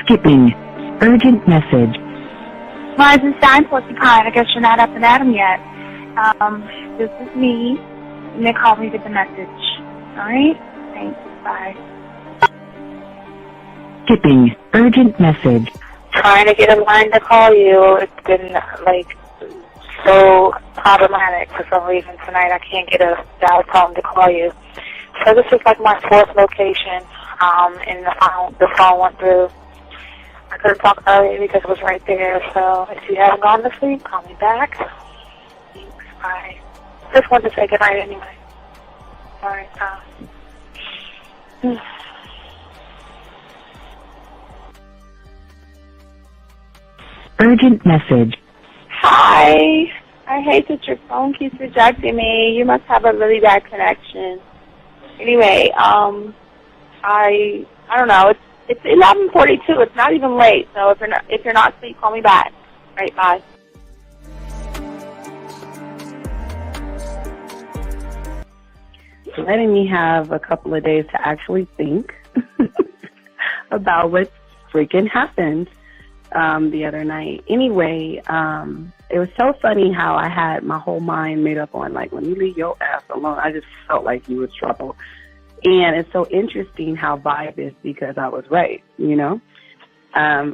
Skipping. Urgent message. Eisenstein, Porcupine. I guess you're not up and at 'em yet. This is me. And they called me with the message. Alright? Thanks. Bye. Skipping. Urgent message. Trying to get a line to call you. It's been, so problematic for some reason tonight. I can't get a dial tone to call you. So this is my fourth location, and the phone went through. I couldn't talk earlier because it was right there, so if you haven't gone to sleep, call me back. Thanks, bye. Just wanted to say goodnight anyway. Alright, Urgent message. Hi. I hate that your phone keeps rejecting me. You must have a really bad connection. Anyway, I don't know. It's 11:42. It's not even late. So if you're not asleep, call me back. Right, bye. Letting me have a couple of days to actually think about what freaking happened the other night. Anyway, it was so funny how I had my whole mind made up on, when you leave your ass alone, I just felt like you was trouble. And it's so interesting how vibe is because I was right, I ain't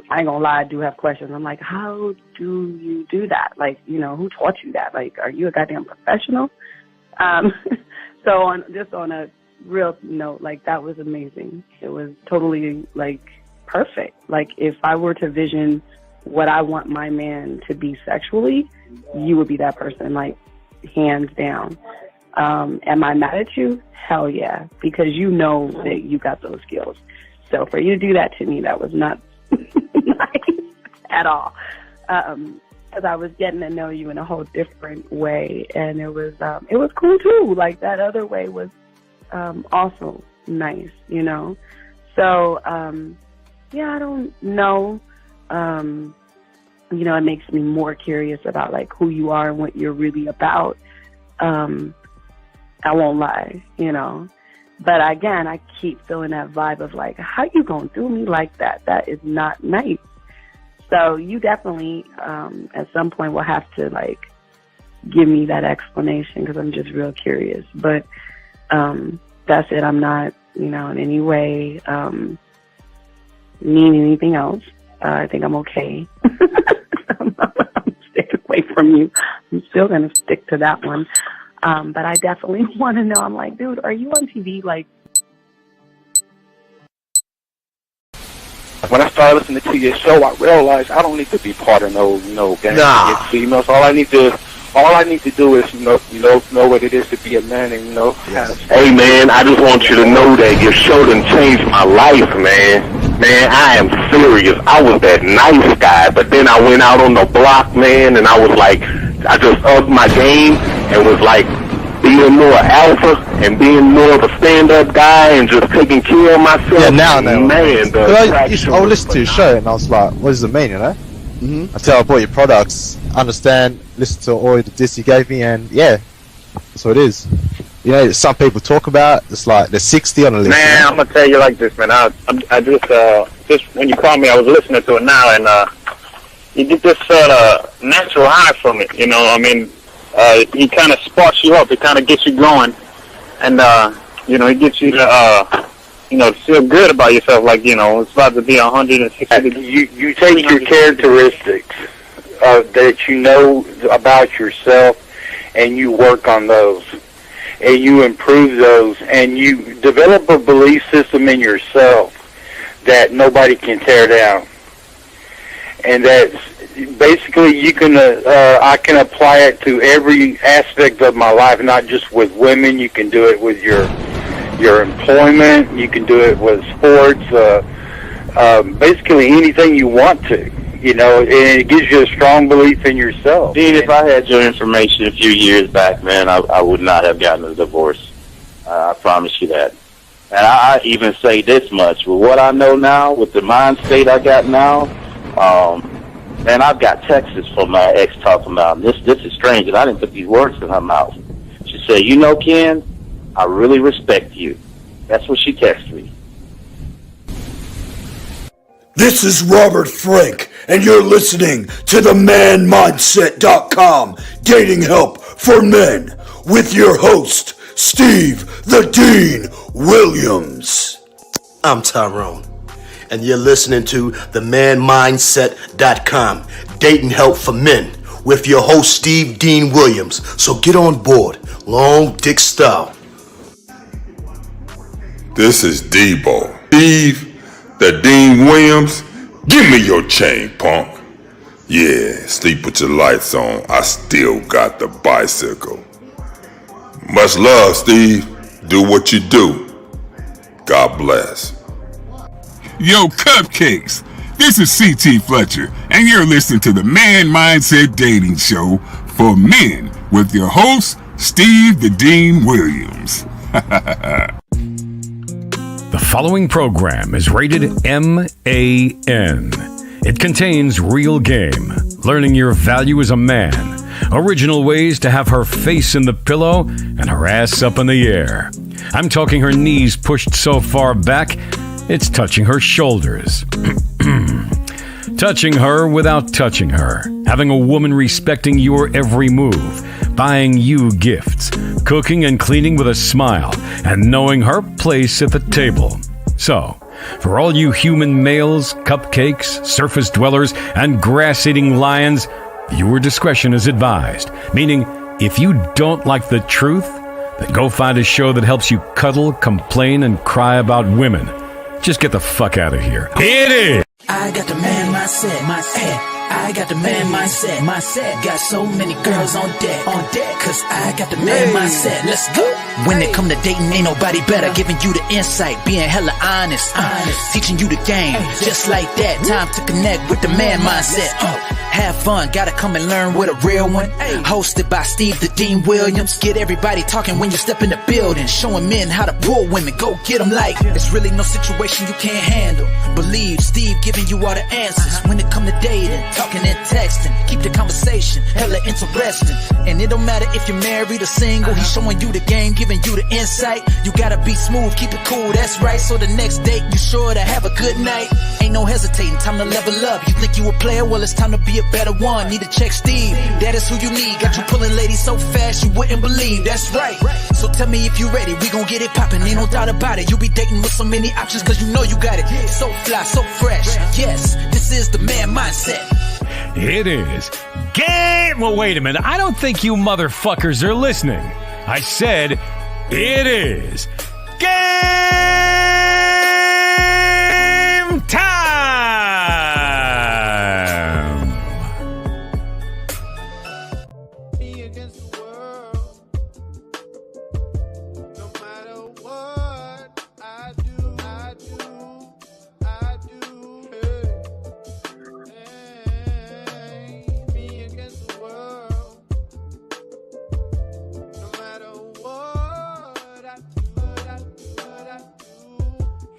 gonna lie, I do have questions. I'm like, how do you do that? Who taught you that? Are you a goddamn professional? So on a real note, that was amazing. It was totally, perfect. If I were to vision what I want my man to be sexually, you would be that person, hands down. Am I mad at you? Hell yeah, because you know that you got those skills. So for you to do that to me, that was not nice at all. Because I was getting to know you in a whole different way, and it was cool too. That other way was also nice, So yeah, I don't know. It makes me more curious about who you are and what you're really about. I won't lie, But again, I keep feeling that vibe of how you gonna do me like that? That is not nice. So you definitely, at some point, will have to give me that explanation because I'm just real curious. But that's it. I'm not, in any way mean anything else. I think I'm okay. I'm staying away from you. I'm still gonna stick to that one. But I definitely want to know. I'm like, dude, are you on TV? When I started listening to your show, I realized I don't need to be part of no gang against females. All I need to do is know what it is to be a man and Yes. Hey man, I just want you to know that your show done changed my life, man. Man, I am serious. I was that nice guy, but then I went out on the block, man, and I was I just upped my game and was being more alpha and being more of a stand-up guy and just taking care of myself. Yeah, now, man. I would listen to your show and I was like, what does it mean, Mm-hmm. Until I bought your products, understand, listen to all the discs you gave me, and yeah, that's what it is. Some people talk about it's they're 60 on the list. Man, I'm gonna tell you like this, man. I just when you called me, I was listening to it now, and you get this natural high from it. He kind of sparks you up. It kind of gets you going, and it gets you to feel good about yourself. It's about to be 160. You take your characteristics that you know about yourself, and you work on those, and you improve those, and you develop a belief system in yourself that nobody can tear down, and that's basically I can apply it to every aspect of my life, not just with women. You can do it with your employment. You can do it with sports. Basically anything you want to, and it gives you a strong belief in yourself. Dean, if I had your information a few years back, man, I would not have gotten a divorce. I promise you that. And I even say this much, with what I know now, with the mind state I got now, man, I've got texts from my ex talking about this is strange, and I didn't put these words in her mouth. She said, Ken, I really respect you. That's what she texted me. This is Robert Frank, and you're listening to the ManMindset.com Dating Help for Men with your host, Steve the Dean Williams. I'm Tyrone, and you're listening to the ManMindset.com Dating Help for Men with your host, Steve Dean Williams. So get on board, long dick style. This is Debo. Steve the Dean Williams, give me your chain, punk. Yeah, sleep with your lights on. I still got the bicycle. Much love, Steve. Do what you do. God bless. Yo, cupcakes. This is C.T. Fletcher, and you're listening to the Man Mindset Dating Show for Men with your host, Steve the Dean Williams. The following program is rated MAN. It contains real game, learning your value as a man, original ways to have her face in the pillow and her ass up in the air. I'm talking her knees pushed so far back, it's touching her shoulders. Touching her without touching her. Having a woman respecting your every move. Buying you gifts. Cooking and cleaning with a smile. And knowing her place at the table. So, for all you human males, cupcakes, surface dwellers, and grass-eating lions, your discretion is advised. Meaning, if you don't like the truth, then go find a show that helps you cuddle, complain, and cry about women. Just get the fuck out of here. It is! I got the man mindset, I got the man mindset, got so many girls on deck, cause I got the man mindset, let's go. When it come to dating, ain't nobody better, giving you the insight, being hella honest, teaching you the game, just like that, time to connect with the man mindset. Have fun, gotta come and learn with a real one. Hosted by Steve the Dean Williams. Get everybody talking when you step in the building. Showing men how to pull women, go get them like there's really no situation you can't handle. Believe Steve giving you all the answers. When it come to dating, talking and texting, keep the conversation hella interesting. And it don't matter if you're married or single. He's showing you the game, giving you the insight. You gotta be smooth, keep it cool, that's right. So the next date, you sure to have a good night. Ain't no hesitating, time to level up. You think you a player? Well, it's time to be a better one. Need to check Steve, that is who you need. Got you pulling ladies so fast you wouldn't believe, that's right. So tell me if you ready, we gon' get it poppin', ain't no doubt about it. You be dating with so many options cause you know you got it. So fly, so fresh, yes, this is the man mindset. It is game. Well, wait a minute. I don't think you motherfuckers are listening. I said it is game time. Me against the world. No matter what I do. Hey, me against the world. No matter what I do.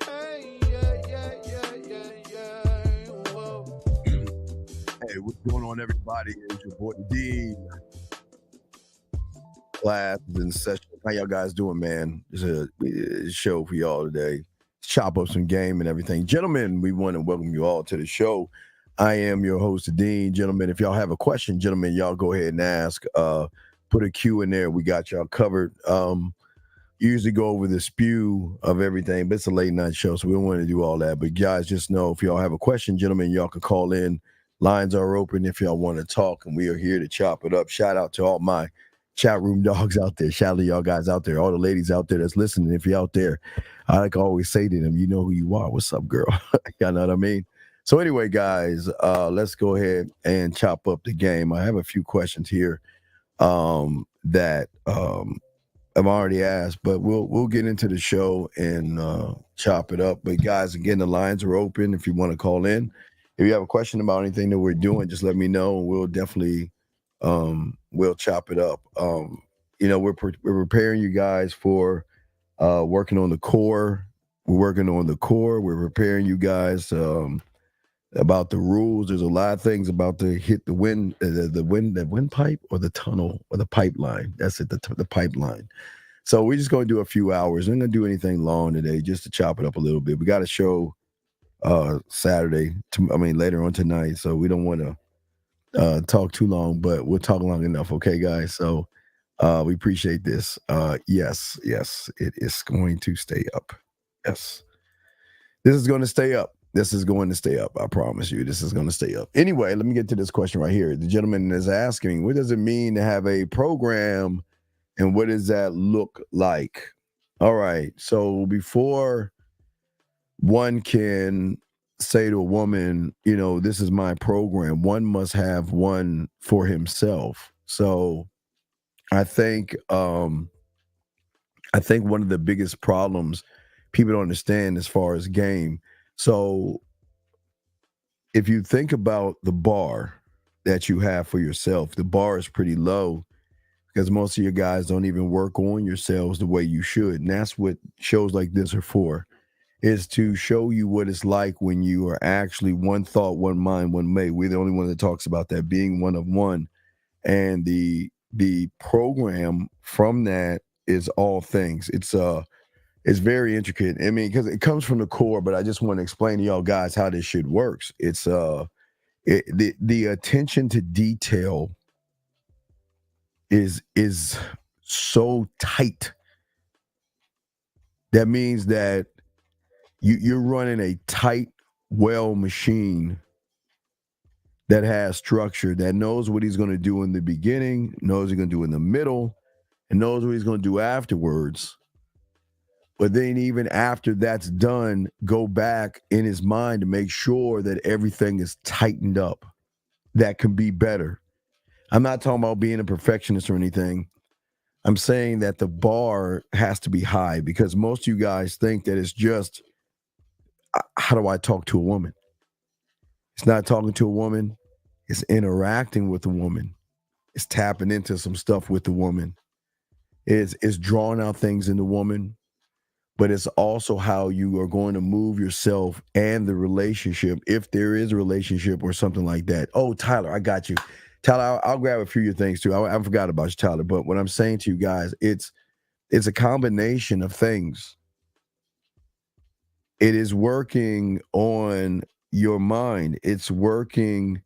Hey, yeah. Whoa. Hey, what's going on, everybody? It's your boy Dean. Class is in session. How y'all guys doing, man? It's a show for y'all today. Chop up some game and everything. Gentlemen, we want to welcome you all to the show. I am your host, Dean. Gentlemen, if y'all have a question, gentlemen, y'all go ahead and ask. Put a Q in there. We got y'all covered. Usually go over the spew of everything, but it's a late night show, so we don't want to do all that. But guys, just know if y'all have a question, gentlemen, y'all can call in. Lines are open if y'all want to talk, and we are here to chop it up. Shout out to all my chat room dogs out there. Shout out to y'all guys out there, all the ladies out there that's listening. If you're out there, I like always say to them, you know who you are. What's up, girl? Y'all know what I mean? So anyway, guys, let's go ahead and chop up the game. I have a few questions here that I've already asked, but we'll get into the show and chop it up. But guys, again, the lines are open if you want to call in. If you have a question about anything that we're doing, just let me know, and we'll definitely we'll chop it up. We're preparing you guys for working on the core. We're working on the core. We're preparing you guys about the rules. There's a lot of things about to hit the wind pipe or the tunnel or the pipeline. That's it, the pipeline. So we're just going to do a few hours. We're not going to do anything long today, just to chop it up a little bit. We got a show Saturday. Later on tonight. So we don't want to talk too long, but we'll talk long enough. Okay, guys. So we appreciate this. Yes, it is going to stay up. Yes, this is going to stay up. This is going to stay up. I promise you, this is going to stay up. Anyway, let me get to this question right here. The gentleman is asking, what does it mean to have a program, and what does that look like? All right. So before one can say to a woman, this is my program, one must have one for himself. So I think one of the biggest problems people don't understand as far as game. So if you think about the bar that you have for yourself, the bar is pretty low because most of your guys don't even work on yourselves the way you should. And that's what shows like this are for, is to show you what it's like when you are actually one thought, one mind, one mate. We're the only one that talks about that, being one of one. And the program from that is all things. It's very intricate. Because it comes from the core, but I just want to explain to y'all guys how this shit works. It's the attention to detail is so tight. That means that you're running a tight, well machine that has structure, that knows what he's going to do in the beginning, knows what he's going to do in the middle, and knows what he's going to do afterwards. But then even after that's done, go back in his mind to make sure that everything is tightened up. That can be better. I'm not talking about being a perfectionist or anything. I'm saying that the bar has to be high, because most of you guys think that it's just, how do I talk to a woman? It's not talking to a woman. It's interacting with a woman. It's tapping into some stuff with the woman. It's drawing out things in the woman. But it's also how you are going to move yourself and the relationship, if there is a relationship or something like that. Oh, Tyler, I got you. Tyler, I'll grab a few of your things too. I forgot about you, Tyler. But what I'm saying to you guys, it's a combination of things. It is working on your mind. It's working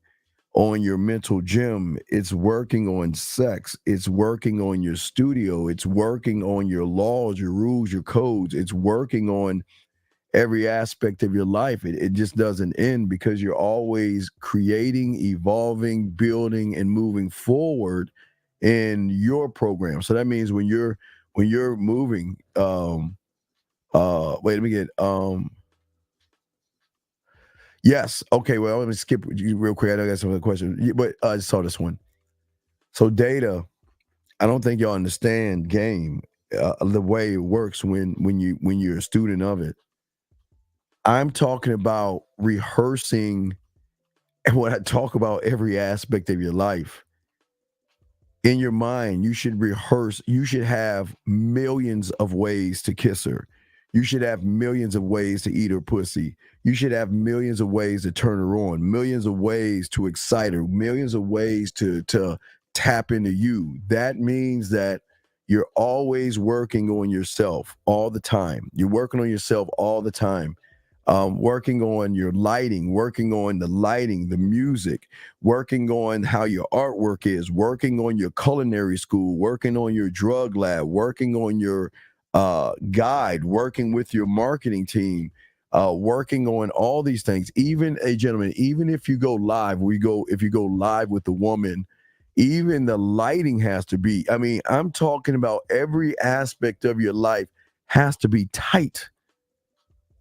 on your mental gym. It's working on sex. It's working on your studio. It's working on your laws, your rules, your codes. It's working on every aspect of your life. It just doesn't end, because you're always creating, evolving, building, and moving forward in your program. So that means when you're moving, yes. Okay. Well, let me skip you real quick. I know I got some other questions, but I just saw this one. So data, I don't think y'all understand game, the way it works when you're a student of it. I'm talking about rehearsing, and when I talk about every aspect of your life, in your mind, you should rehearse. You should have millions of ways to kiss her. You should have millions of ways to eat her pussy. You should have millions of ways to turn her on, millions of ways to excite her, millions of ways to tap into you. That means that you're always working on yourself all the time. You're working on yourself all the time. Working on your lighting, working on the lighting, the music, working on how your artwork is, working on your culinary school, working on your drug lab, working on your guide, working with your marketing team, working on all these things. Even gentlemen, even if you go live, if you go live with the woman, even the lighting has to be, I'm talking about every aspect of your life has to be tight.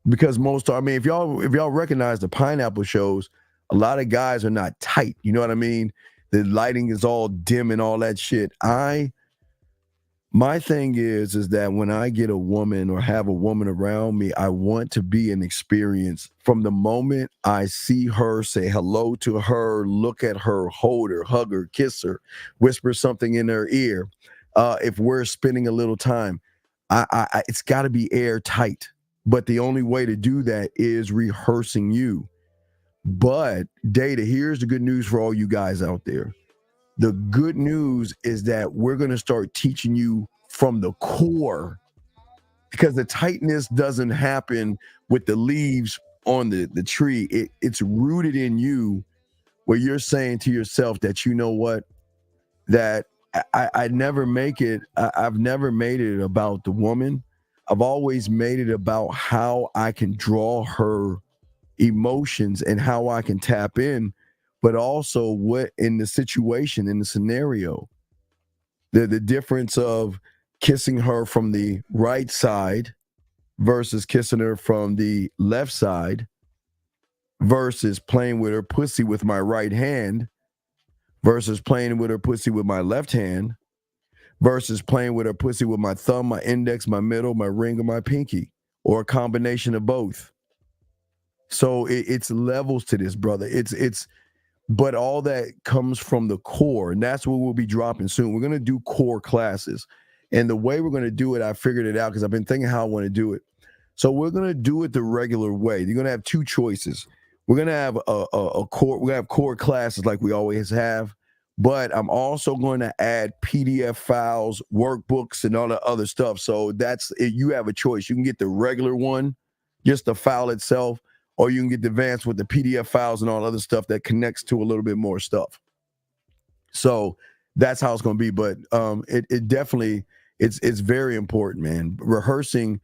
Because if y'all recognize the pineapple shows, a lot of guys are not tight. You know what I mean? The lighting is all dim and all that shit. My thing is that when I get a woman or have a woman around me, I want to be an experience from the moment I see her, say hello to her, look at her, hold her, hug her, kiss her, whisper something in her ear. If we're spending a little time, it's got to be airtight. But the only way to do that is rehearsing you. But data, here's the good news for all you guys out there. The good news is that we're going to start teaching you from the core, because the tightness doesn't happen with the leaves on the tree, it's rooted in you, where you're saying to yourself that, you know what, that I never make it. I've never made it about the woman. I've always made it about how I can draw her emotions and how I can tap in, but also what in the situation, in the scenario, the difference of kissing her from the right side versus kissing her from the left side versus playing with her pussy with my right hand versus playing with her pussy with my left hand versus playing with her pussy with my thumb, my index, my middle, my ring, or my pinky, or a combination of both. So it's levels to this, brother. But all that comes from the core, and that's what we'll be dropping soon. We're going to do core classes. And the way we're going to do it, I figured it out because I've been thinking how I want to do it. So we're going to do it the regular way. You're going to have two choices. We're going to have a core. We're going to have core classes like we always have. But I'm also going to add PDF files, workbooks, and all the other stuff. So that's it. You have a choice. You can get the regular one, just the file itself, or you can get the advanced with the PDF files and all other stuff that connects to a little bit more stuff. So that's how it's going to be. But it definitely, it's very important, man. Rehearsing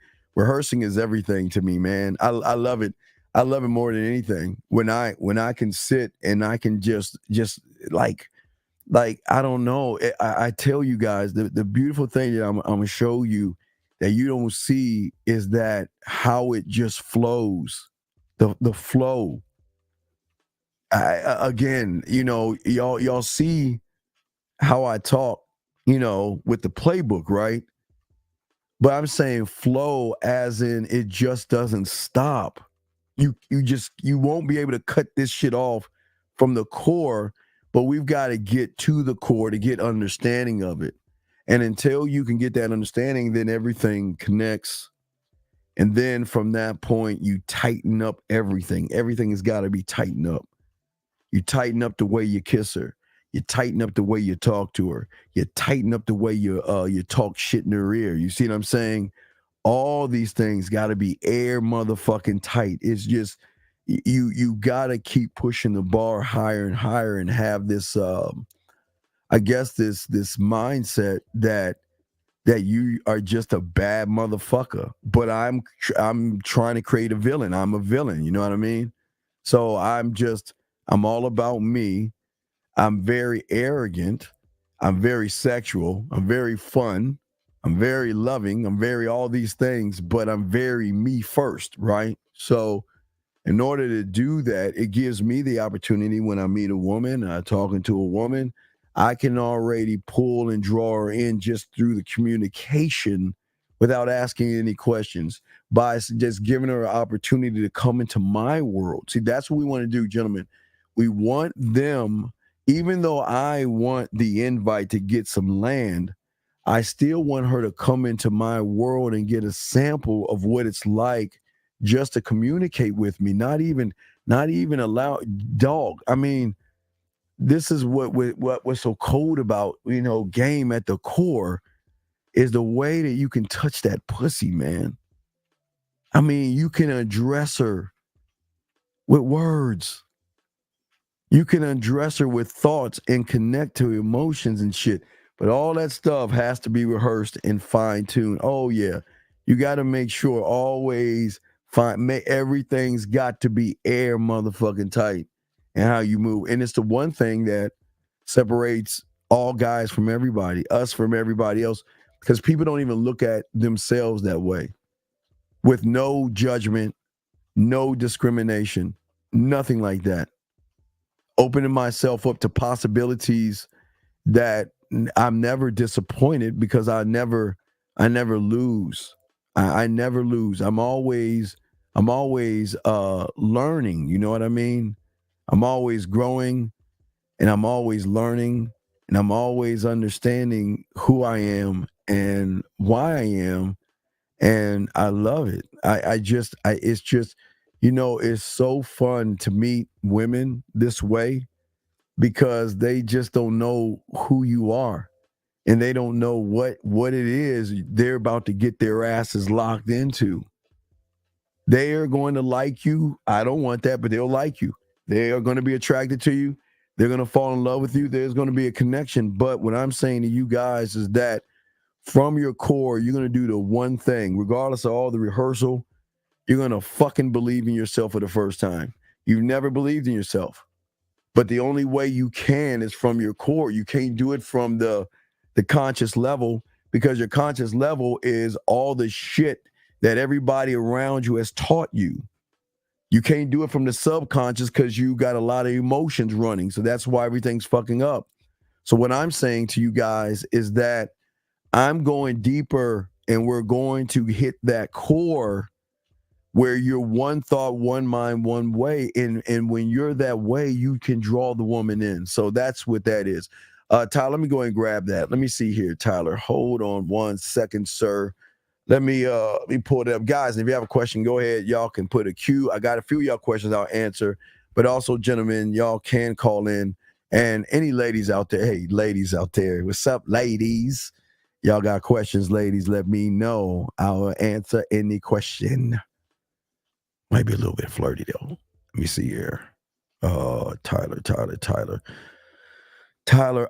is everything to me, man. I love it. I love it more than anything. When I can sit and I can just like I don't know. I tell you guys, the beautiful thing that I'm gonna show you that you don't see is that how it just flows, the flow. Again, you know, y'all see how I talk, you know, with the playbook, right? But I'm saying flow as in it just doesn't stop. You won't be able to cut this shit off from the core. But we've got to get to the core to get understanding of it. And until you can get that understanding, then everything connects. And then from that point, you tighten up everything. Everything has got to be tightened up. You tighten up the way you kiss her. You tighten up the way you talk to her. You tighten up the way you talk shit in her ear. You see what I'm saying? All these things got to be air motherfucking tight. It's just... You gotta keep pushing the bar higher and higher and have this I guess this mindset that you are just a bad motherfucker, but I'm trying to create a villain. I'm a villain, you know what I mean? So I'm all about me. I'm very arrogant. I'm very sexual. I'm very fun. I'm very loving. I'm very all these things, but I'm very me first, right? So in order to do that, it gives me the opportunity when I meet a woman, talking to a woman, I can already pull and draw her in just through the communication without asking any questions, by just giving her an opportunity to come into my world. See, that's what we want to do, gentlemen. We want them, even though I want the invite to get some land, I still want her to come into my world and get a sample of what it's like just to communicate with me, not even allow dog. I mean, this is what was so cold about, you know, game at the core is the way that you can touch that pussy, man. I mean, you can address her with words. You can address her with thoughts and connect to emotions and shit. But all that stuff has to be rehearsed and fine-tuned. Oh, yeah. You got to make sure always everything's got to be air motherfucking tight and how you move. And it's the one thing that separates all guys from everybody, us from everybody else, because people don't even look at themselves that way, with no judgment, no discrimination, nothing like that. Opening myself up to possibilities that I'm never disappointed because I never lose. I never lose. I'm always learning. You know what I mean? I'm always growing, and I'm always learning, and I'm always understanding who I am and why I am, and I love it. It's just, you know, it's so fun to meet women this way because they just don't know who you are. And they don't know what it is they're about to get their asses locked into. They are going to like you. I don't want that, but they'll like you. They are going to be attracted to you. They're going to fall in love with you. There's going to be a connection. But what I'm saying to you guys is that from your core, you're going to do the one thing, regardless of all the rehearsal, you're going to fucking believe in yourself for the first time. You've never believed in yourself. But the only way you can is from your core. You can't do it from the conscious level, because your conscious level is all the shit that everybody around you has taught you. You can't do it from the subconscious because you got a lot of emotions running. So that's why everything's fucking up. So what I'm saying to you guys is that I'm going deeper, and we're going to hit that core where you're one thought, one mind, one way. And when you're that way, you can draw the woman in. So that's what that is. Tyler, let me go and grab that. Let me see here, Tyler. Hold on 1 second, sir. Let me pull it up. Guys, if you have a question, go ahead. Y'all can put a queue. I got a few of y'all questions I'll answer. But also, gentlemen, y'all can call in. And any ladies out there, hey, ladies out there, what's up, ladies? Y'all got questions, ladies, let me know. I'll answer any question. Might be a little bit flirty, though. Let me see here. Tyler,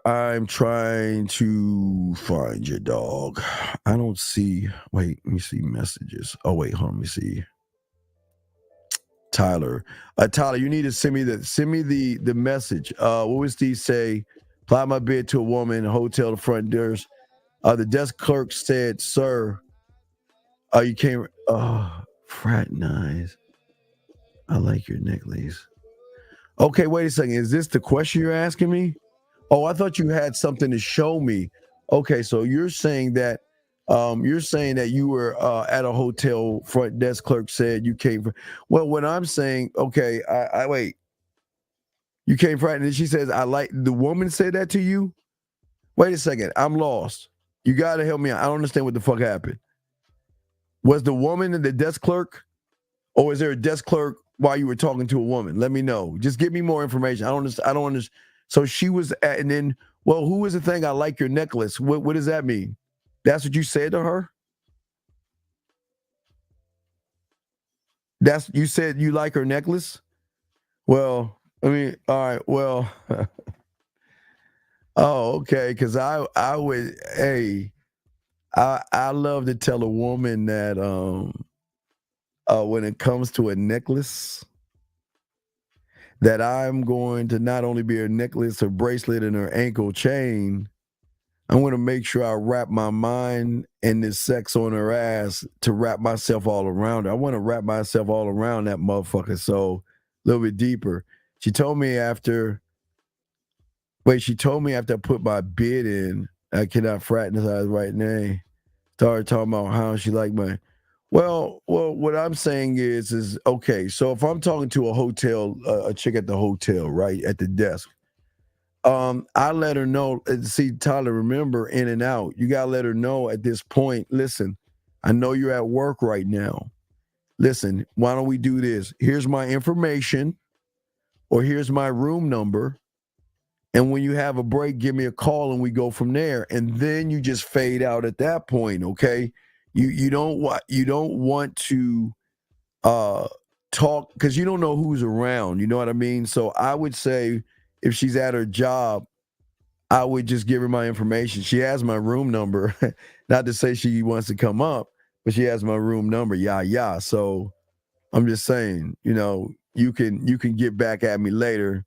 I'm trying to find your dog. I don't see. Wait, let me see messages. Oh, wait, hold on. Let me see. Tyler, you need to send me the message. What was Steve say? Apply my bid to a woman, hotel, the front doors. The desk clerk said, "Sir, you came. Fraternize. I like your necklace." Okay, wait a second. Is this the question you're asking me? Oh, I thought you had something to show me. Okay, so you're saying that you were at a hotel, front desk clerk said you came from. Well, what I'm saying, okay, I wait. You came from, and she says, I like, the woman said that to you? Wait a second, I'm lost. You got to help me out. I don't understand what the fuck happened. Was the woman the desk clerk? Or is there a desk clerk while you were talking to a woman? Let me know. Just give me more information. I don't understand. So she was at, and then, well, who is the thing? I like your necklace. What does that mean? That's what you said to her? You said you like her necklace? Well, I mean, all right, well, oh, okay, because I would, hey, I love to tell a woman that when it comes to a necklace, that I'm going to not only be her necklace, her bracelet, and her ankle chain, I'm going to make sure I wrap my mind and this sex on her ass to wrap myself all around her. I want to wrap myself all around that motherfucker. So a little bit deeper. She told me after I put my bid in, I cannot fraternize right now. Started talking about how she liked my. Well, what I'm saying is okay. So if I'm talking to a hotel, a chick at the hotel, right at the desk, I let her know. See, Tyler, remember, in and out. You gotta let her know at this point. Listen, I know you're at work right now. Listen, why don't we do this? Here's my information, or here's my room number. And when you have a break, give me a call and we go from there. And then you just fade out at that point, okay? You don't want to talk because you don't know who's around. You know what I mean? So I would say if she's at her job, I would just give her my information. She has my room number. Not to say she wants to come up, but she has my room number. Yeah. So I'm just saying, you can get back at me later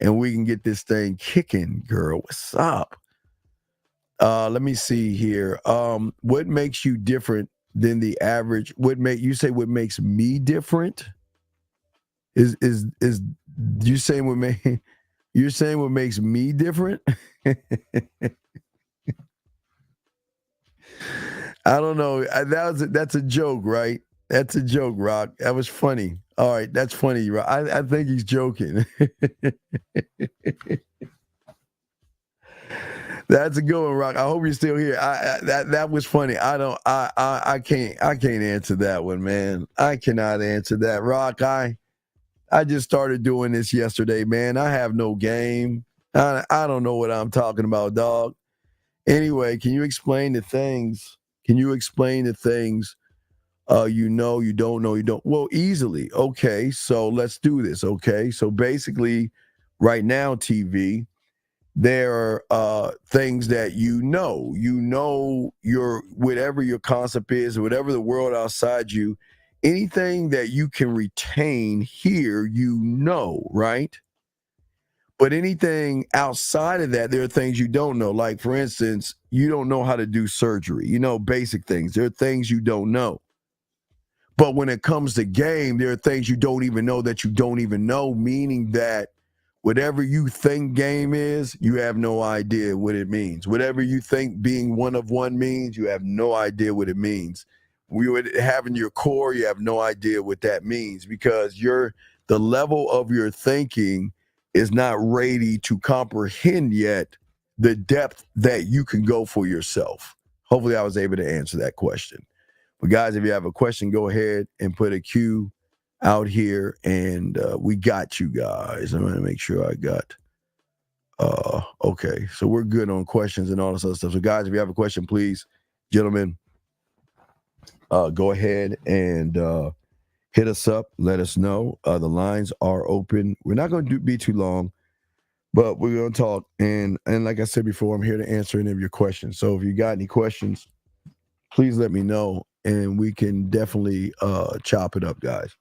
and we can get this thing kicking, girl. What's up? Let me see here. What makes you different than the average? What makes me different? Is you saying you're saying what makes me different? I don't know. That's a joke, right? That's a joke, Rock. That was funny. All right, that's funny, Rock. I think he's joking. That's a good one, Rock. I hope you're still here. That was funny. I can't answer that one, man. I cannot answer that, Rock. I just started doing this yesterday, man. I have no game. I don't know what I'm talking about, dog. Anyway, can you explain the things You know, you don't know, you don't. Well, easily. Okay, so let's do this. Okay, so basically, right now, TV, there are things that you know your whatever your concept is, whatever the world outside you, anything that you can retain here, you know, right? But anything outside of that, there are things you don't know. Like, for instance, you don't know how to do surgery, you know, basic things. There are things you don't know. But when it comes to game, there are things you don't even know that you don't even know, meaning that whatever you think game is, you have no idea what it means. Whatever you think being one of one means, you have no idea what it means. Having your core, you have no idea what that means because the level of your thinking is not ready to comprehend yet the depth that you can go for yourself. Hopefully I was able to answer that question. But guys, if you have a question, go ahead and put a Q out here and we got you guys. I'm going to make sure I got, okay. So we're good on questions and all this other stuff. So guys, if you have a question, please, gentlemen, go ahead and hit us up. Let us know. The lines are open. We're not going to be too long, but we're going to talk. And like I said before, I'm here to answer any of your questions. So if you got any questions, please let me know, and we can definitely chop it up, guys.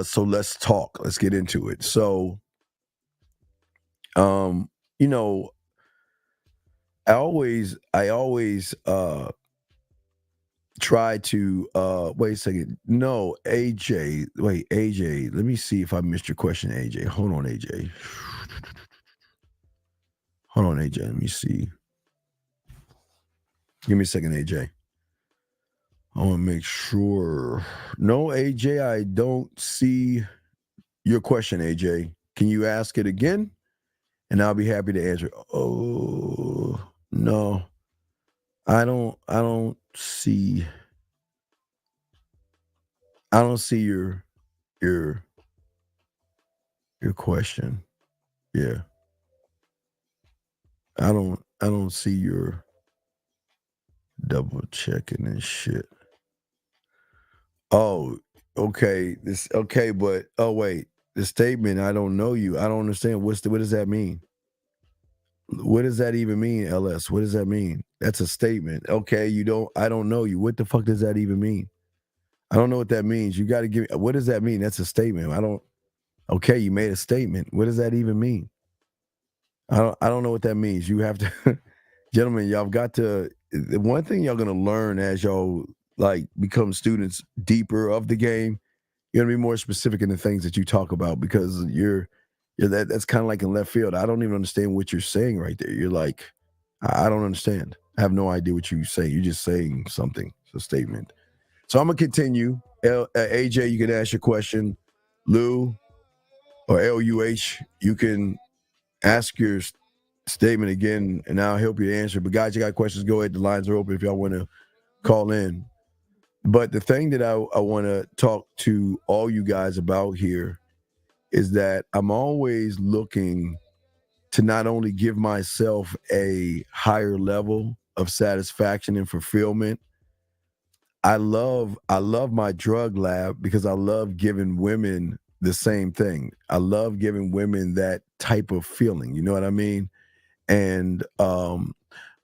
So let's talk. Let's get into it. So, you know, I always try to wait a second. No, AJ. Wait, AJ. Let me see if I missed your question, AJ. Hold on, AJ. Hold on, AJ. Let me see. Give me a second, AJ. I want to make sure. No, AJ, I don't see your question, AJ. Can you ask it again? And I'll be happy to answer. Oh, no. I don't see your question. Yeah. I don't see your double checking and shit. Oh, okay. But wait. The statement, I don't know you. I don't understand. What does that mean? What does that even mean, LS? What does that mean? That's a statement. Okay, I don't know you. What the fuck does that even mean? I don't know what that means. You got to give what does that mean? That's a statement. Okay, you made a statement. What does that even mean? I don't know what that means. You have to gentlemen, y'all got to the one thing y'all gonna learn as y'all like become students deeper of the game, you're gonna be more specific in the things that you talk about because that's kind of like in left field. I don't even understand what you're saying right there. You're like, I don't understand. I have no idea what you're saying. You're just saying something. It's a statement. So I'm gonna continue. AJ, you can ask your question. Lou or LUH, you can ask your statement again, and I'll help you to answer. But guys, you got questions, go ahead. The lines are open if y'all want to call in. But the thing that I want to talk to all you guys about here is that I'm always looking to not only give myself a higher level of satisfaction and fulfillment. I love my drug lab because I love giving women the same thing. I love giving women that type of feeling. You know what I mean? And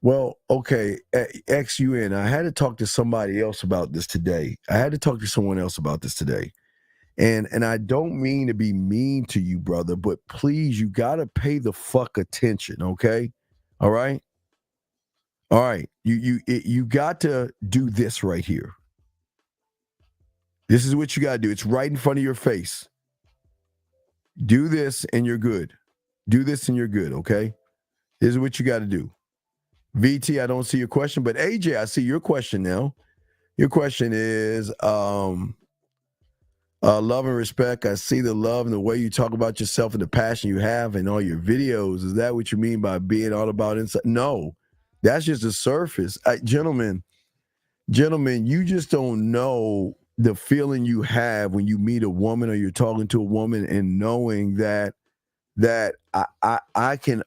well, okay, XUN, I had to talk to somebody else about this today. And I don't mean to be mean to you, brother, but please, you got to pay the fuck attention, okay? All right? All right. You got to do this right here. This is what you got to do. It's right in front of your face. Do this and you're good. Do this and you're good, okay? This is what you got to do. VT, I don't see your question, but AJ, I see your question now. Your question is love and respect. I see the love and the way you talk about yourself and the passion you have in all your videos. Is that what you mean by being all about inside? No, that's just the surface. Gentlemen, you just don't know the feeling you have when you meet a woman or you're talking to a woman and knowing that I can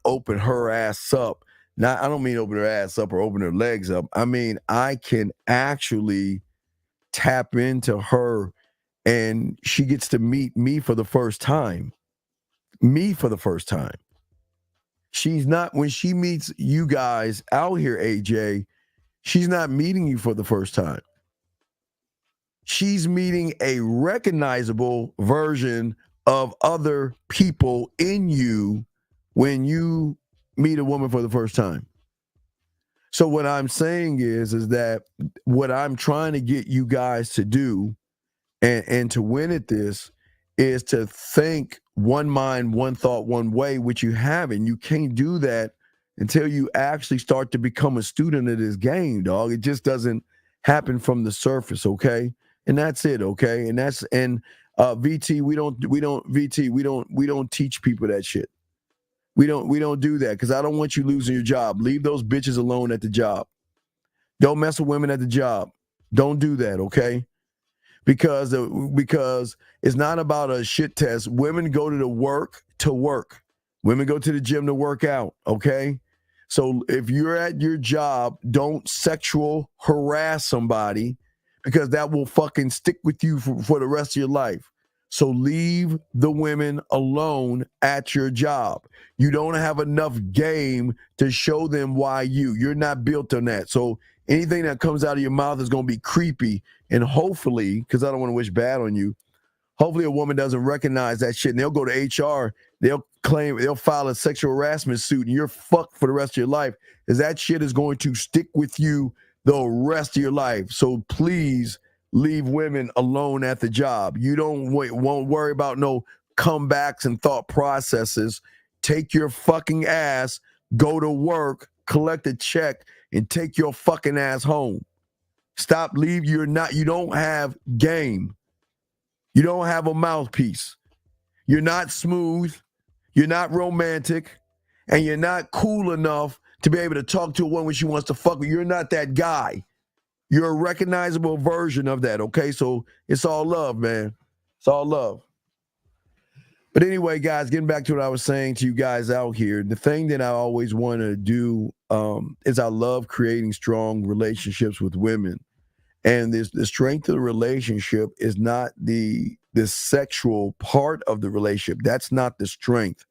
open her ass up Not, I don't mean open her ass up or open her legs up. I mean, I can actually tap into her and she gets to meet me for the first time. Me for the first time. She's not, when she meets you guys out here, AJ, she's not meeting you for the first time. She's meeting a recognizable version of other people in you when you meet a woman for the first time. So what I'm saying is that what I'm trying to get you guys to do and to win at this is to think one mind, one thought, one way, which you haven't. You can't do that until you actually start to become a student of this game, dog. It just doesn't happen from the surface, okay? And that's it, okay? And that's VT, we don't teach people that shit. We don't do that because I don't want you losing your job. Leave those bitches alone at the job. Don't mess with women at the job. Don't do that, okay? Because it's not about a shit test. Women go to the work to work. Women go to the gym to work out, okay? So if you're at your job, don't sexual harass somebody because that will fucking stick with you for the rest of your life. So leave the women alone at your job. You don't have enough game to show them why you're not built on that. So anything that comes out of your mouth is going to be creepy. And hopefully, because I don't want to wish bad on you, hopefully a woman doesn't recognize that shit and they'll go to HR. They'll file a sexual harassment suit and you're fucked for the rest of your life because that shit is going to stick with you the rest of your life. So please leave women alone at the job. You won't worry about no comebacks and thought processes. Take your fucking ass, go to work, collect a check, and take your fucking ass home. You don't have game. You don't have a mouthpiece. You're not smooth. You're not romantic. And you're not cool enough to be able to talk to a woman when she wants to fuck with. You're not that guy. You're a recognizable version of that, okay? So it's all love, man. It's all love. But anyway, guys, getting back to what I was saying to you guys out here, the thing that I always want to do is I love creating strong relationships with women. And the strength of the relationship is not the sexual part of the relationship. That's not the strength.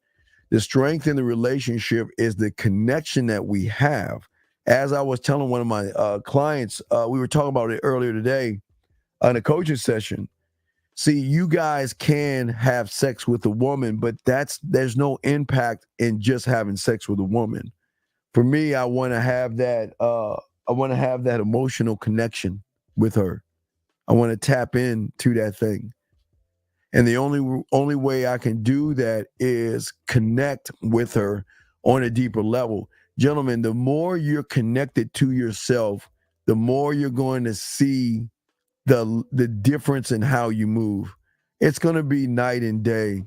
The strength in the relationship is the connection that we have. As I was telling one of my clients, we were talking about it earlier today on a coaching session. See, you guys can have sex with a woman, but there's no impact in just having sex with a woman. For me, I want to have that. I want to have that emotional connection with her. I want to tap into that thing, and the only way I can do that is connect with her on a deeper level. Gentlemen, the more you're connected to yourself, the more you're going to see the difference in how you move. It's going to be night and day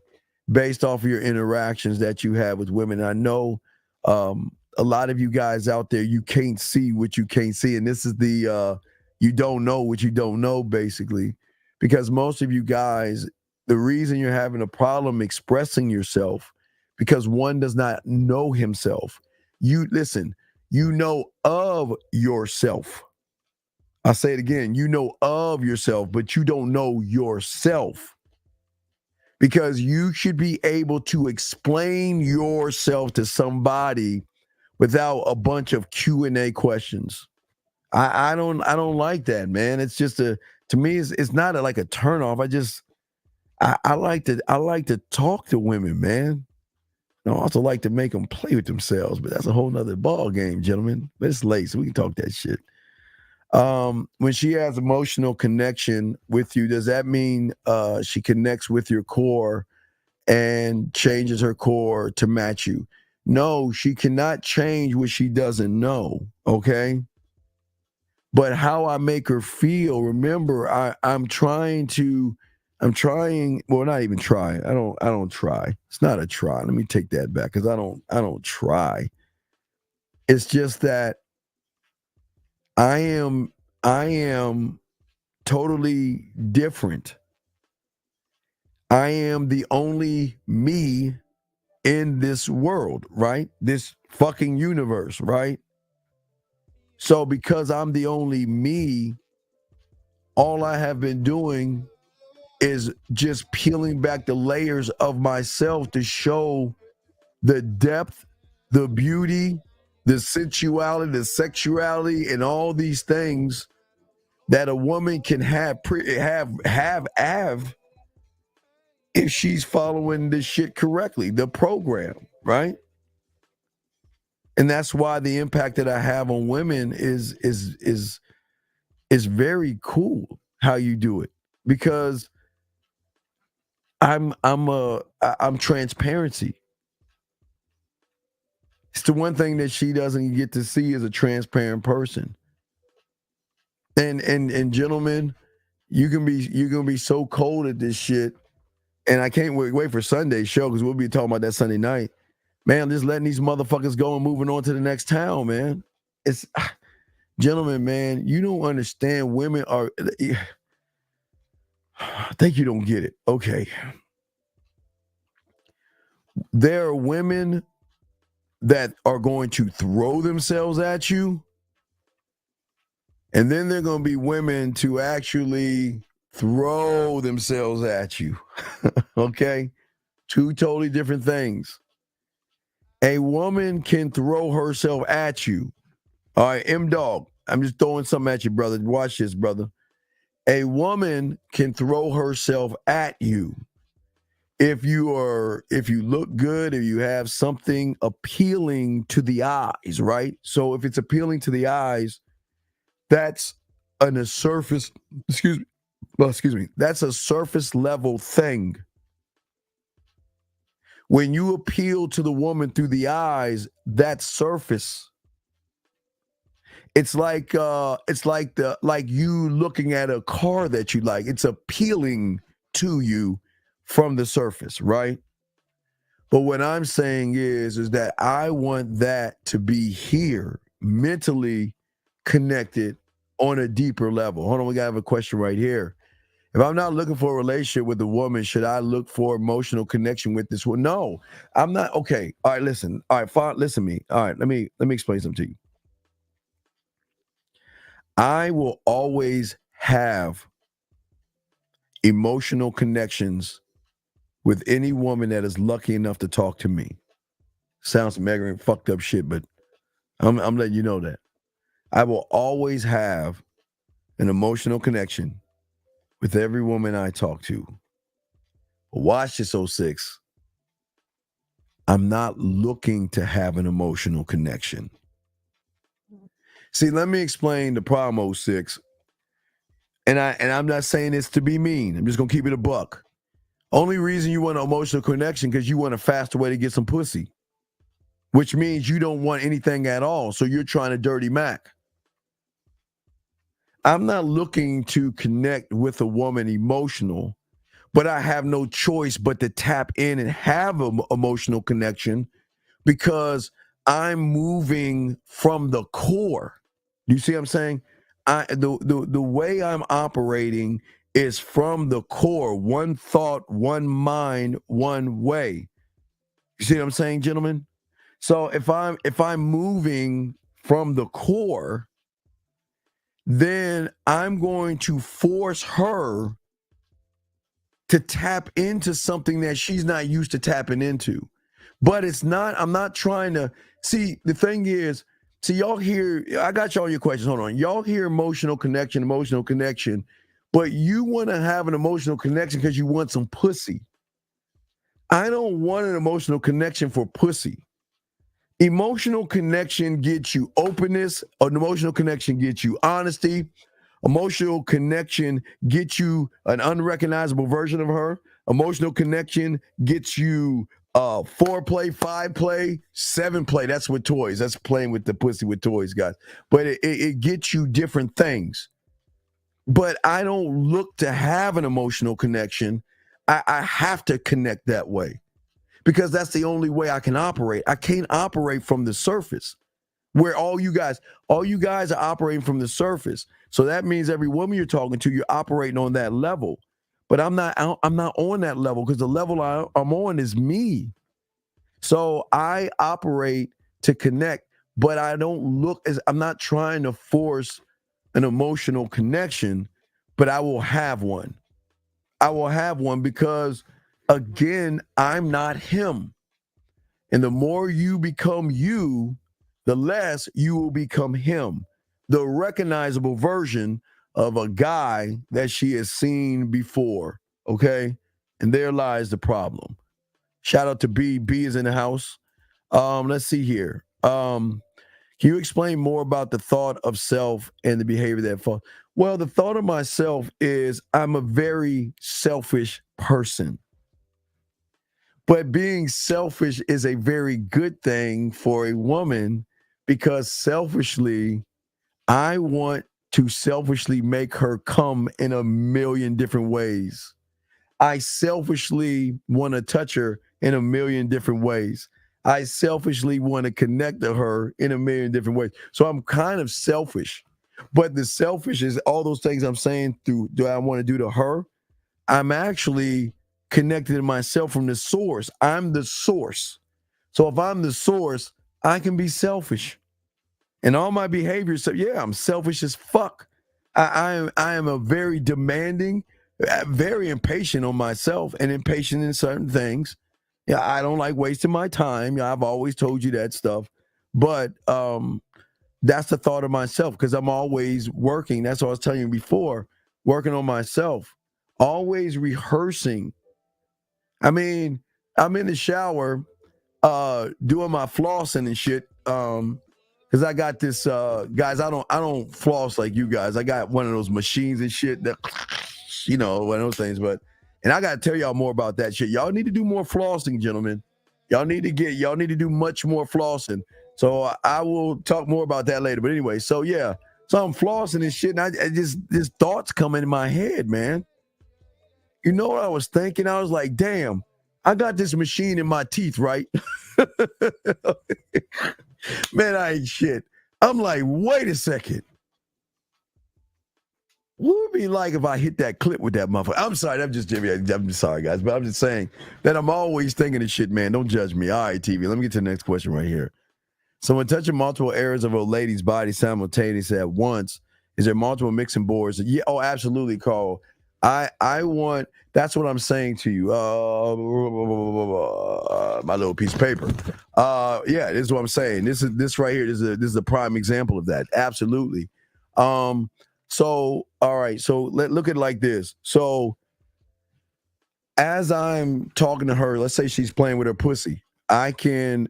based off of your interactions that you have with women. I know a lot of you guys out there, you can't see what you can't see. And this is the you don't know what you don't know, basically, because most of you guys, the reason you're having a problem expressing yourself because one does not know himself. You know of yourself. I'll say it again. You know of yourself, but you don't know yourself, because you should be able to explain yourself to somebody without a bunch of Q&A questions. I don't like that, man. It's just to me, it's not like a turnoff. I like to talk to women, man. I also like to make them play with themselves, but that's a whole nother ball game, gentlemen. But it's late, so we can talk that shit. When she has emotional connection with you, does that mean she connects with your core and changes her core to match you? No, she cannot change what she doesn't know, okay? But how I make her feel, remember, I'm trying, well, not even try. I don't try. It's not a try. Let me take that back, because I don't try. It's just that I am totally different. I am the only me in this world, right? This fucking universe, right? So because I'm the only me, all I have been doing is just peeling back the layers of myself to show the depth, the beauty, the sensuality, the sexuality, and all these things that a woman can have if she's following this shit correctly, the program, right? And that's why the impact that I have on women is very cool how you do it, because I'm transparency. It's the one thing that she doesn't get to see as a transparent person. And gentlemen, you're gonna be so cold at this shit, and I can't wait for Sunday's show, because we'll be talking about that Sunday night. Man, just letting these motherfuckers go and moving on to the next town, man. It's gentlemen, man, you don't understand. Women are. I think you don't get it. Okay, there are women that are going to throw themselves at you. And then there are going to be women to actually throw themselves at you. Okay? Two totally different things. A woman can throw herself at you. All right, M-Dog, I'm just throwing something at you, brother. Watch this, brother. A woman can throw herself at you if you look good, if you have something appealing to the eyes, right? So if it's appealing to the eyes, that's on a surface, excuse me, that's a surface level thing. When you appeal to the woman through the eyes, that's surface. It's like you looking at a car that you like. It's appealing to you from the surface, right? But what I'm saying is that I want that to be here, mentally connected on a deeper level. Hold on, we gotta have a question right here. If I'm not looking for a relationship with a woman, should I look for emotional connection with this one? No, I'm not. Okay, all right, listen. All right, fine, listen to me. All right, let me explain something to you. I will always have emotional connections with any woman that is lucky enough to talk to me. Sounds mega and fucked up shit, but I'm letting you know that. I will always have an emotional connection with every woman I talk to. But watch this, 06. I'm not looking to have an emotional connection. See, let me explain the problem, 06. And I'm not saying this to be mean. I'm just gonna keep it a buck. Only reason you want an emotional connection because you want a faster way to get some pussy, which means you don't want anything at all. So you're trying to dirty Mac. I'm not looking to connect with a woman emotional, but I have no choice but to tap in and have an emotional connection because I'm moving from the core. You see what I'm saying? The way I'm operating is from the core, one thought, one mind, one way. You see what I'm saying, gentlemen? So if I'm moving from the core, then I'm going to force her to tap into something that she's not used to tapping into. But I'm not trying to see. The thing is, see, y'all hear, I got y'all your questions. Hold on. Y'all hear emotional connection, but you want to have an emotional connection because you want some pussy. I don't want an emotional connection for pussy. Emotional connection gets you openness. An emotional connection gets you honesty. Emotional connection gets you an unrecognizable version of her. Emotional connection gets you 4-play, 5-play, 7-play. That's with toys. That's playing with the pussy with toys, guys. But it gets you different things. But I don't look to have an emotional connection. I have to connect that way because that's the only way I can operate. I can't operate from the surface where all you guys are operating from the surface. So that means every woman you're talking to, you're operating on that level. But I'm not on that level because the level I'm on is me. So I operate to connect, but I don't look as I'm not trying to force an emotional connection, but I will have one. I will have one because, again, I'm not him. And the more you become you, the less you will become him, the recognizable version of a guy that she has seen before. Okay. And there lies the problem. Shout out to B. B is in the house. Let's see here. Can you explain more about the thought of self and the behavior that falls? Well, the thought of myself is I'm a very selfish person. But being selfish is a very good thing for a woman because selfishly, I want to selfishly make her come in a million different ways. I selfishly want to touch her in a million different ways. I selfishly want to connect to her in a million different ways. So I'm kind of selfish. But the selfish is all those things I'm saying through do I want to do to her? I'm actually connected to myself from the source. I'm the source. So if I'm the source, I can be selfish. And all my behaviors, so yeah, I'm selfish as fuck. I am a very demanding, very impatient on myself and impatient in certain things. Yeah, I don't like wasting my time. Yeah, I've always told you that stuff. But that's the thought of myself because I'm always working. That's what I was telling you before, working on myself, always rehearsing. I mean, I'm in the shower doing my flossing and shit. Cause I got this guys, I don't floss like you guys. I got one of those machines and shit that one of those things, and I gotta tell y'all more about that shit. Y'all need to do more flossing, gentlemen. Y'all need to do much more flossing. So I will talk more about that later. But anyway, so yeah. So I'm flossing and shit, and I just this thoughts come into my head, man. You know what I was thinking? I was like, damn, I got this machine in my teeth, right? Man, I ain't shit. I'm like, wait a second. What would it be like if I hit that clip with that motherfucker? I'm sorry, I'm just sorry, guys, but I'm just saying that I'm always thinking of shit, man. Don't judge me. All right, TV. Let me get to the next question right here. So when touching multiple areas of a lady's body simultaneously at once, is there multiple mixing boards? Yeah, oh, absolutely, Carl. I want, that's what I'm saying to you. My little piece of paper. Yeah, this is what I'm saying. This right here, this is a prime example of that. Absolutely. So, all right, so look at it like this. So as I'm talking to her, let's say she's playing with her pussy, I can,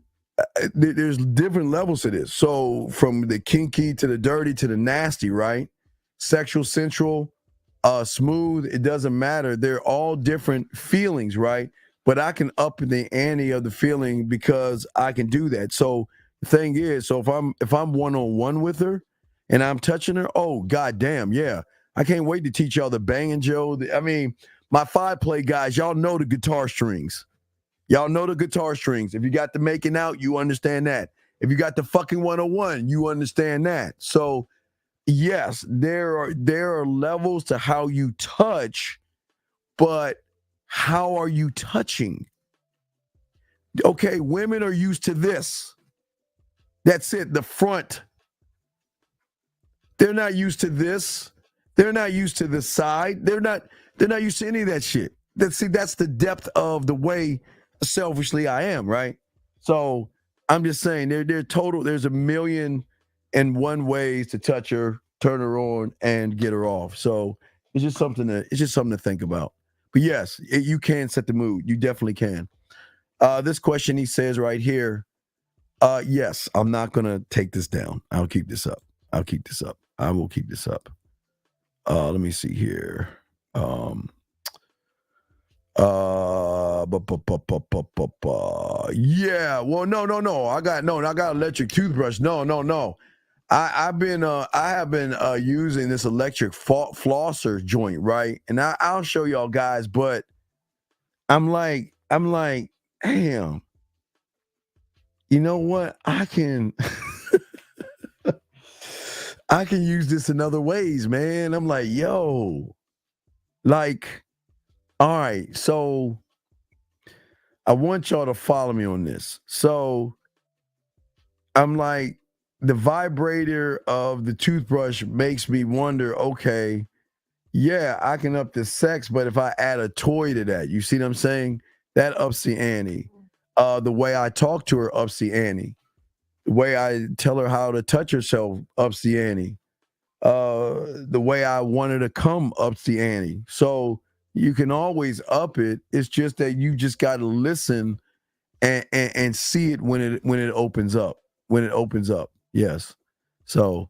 there's different levels to this. So from the kinky to the dirty to the nasty, right? Sexual, sensual, smooth, it doesn't matter. They're all different feelings, right? But I can up the ante of the feeling because I can do that. So the thing is, so if I'm one-on-one with her and I'm touching her, oh goddamn, yeah. I can't wait to teach y'all the banging Joe. I mean, my 5-play guys, y'all know the guitar strings. Y'all know the guitar strings. If you got the making out, you understand that. If you got the fucking 101, you understand that. So yes, there are levels to how you touch, but how are you touching? Okay, women are used to this. That's it, the front. They're not used to this. They're not used to the side. They're not used to any of that shit. That's the depth of the way selfishly I am, right? So I'm just saying there's 1,000,001 ways to touch her, turn her on, and get her off. So it's just something to think about. But yes, you can set the mood. You definitely can. This question he says right here. Yes, I'm not gonna take this down. I'll keep this up. I will keep this up. Let me see here. Yeah. Well, no. I got electric toothbrush. No. I have been using this electric flosser joint, right? And I'll show y'all guys, but I'm like, damn. You know what? I can use this in other ways, man. I'm like, yo, like, all right, so I want y'all to follow me on this. So I'm like, the vibrator of the toothbrush makes me wonder, okay, yeah, I can up the sex, but if I add a toy to that, you see what I'm saying? That ups the ante. The way I talk to her ups the ante. The way I tell her how to touch herself ups the ante. The way I want her to come ups the ante. So you can always up it. It's just that you just got to listen and see it when it opens up. When it opens up. Yes. So,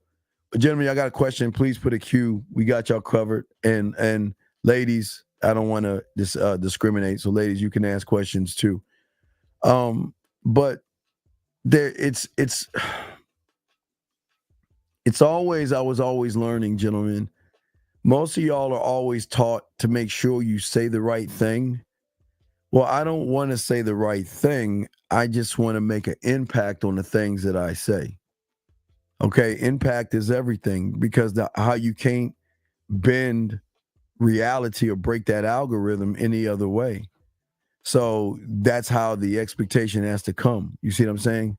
gentlemen, I got a question. Please put a Q. We got y'all covered. And ladies, I don't want to discriminate. So, ladies, you can ask questions too. But there, it's always, I was always learning, gentlemen. Most of y'all are always taught to make sure you say the right thing. Well, I don't want to say the right thing. I just want to make an impact on the things that I say. Okay, impact is everything, because how you can't bend reality or break that algorithm any other way. So that's how the expectation has to come. You see what I'm saying?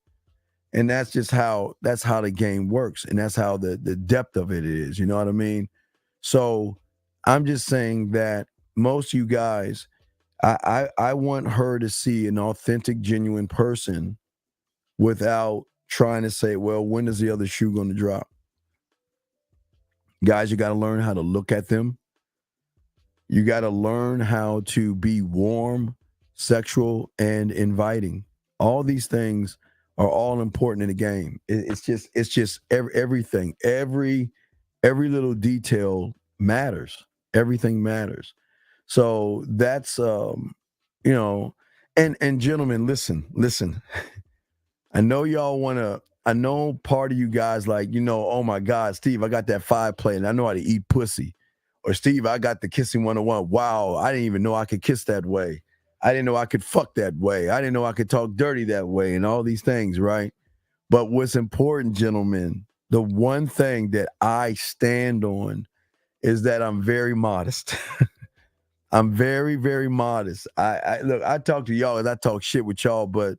And that's just how the game works, and that's how the depth of it is. You know what I mean? So I'm just saying that most of you guys, I want her to see an authentic, genuine person without trying to say, well, when is the other shoe going to drop? Guys, you got to learn how to look at them. You got to learn how to be warm, sexual, and inviting. All these things are all important in the game. It's just everything. Every little detail matters. Everything matters. So that's and gentlemen, listen. I know y'all I know part of you guys like, oh my God, Steve, I got that 5-play and I know how to eat pussy. Or Steve, I got the kissing 101. Wow, I didn't even know I could kiss that way. I didn't know I could fuck that way. I didn't know I could talk dirty that way, and all these things, right? But what's important, gentlemen, the one thing that I stand on is that I'm very modest. I'm very, very modest. I look, I talk to y'all as I talk shit with y'all, but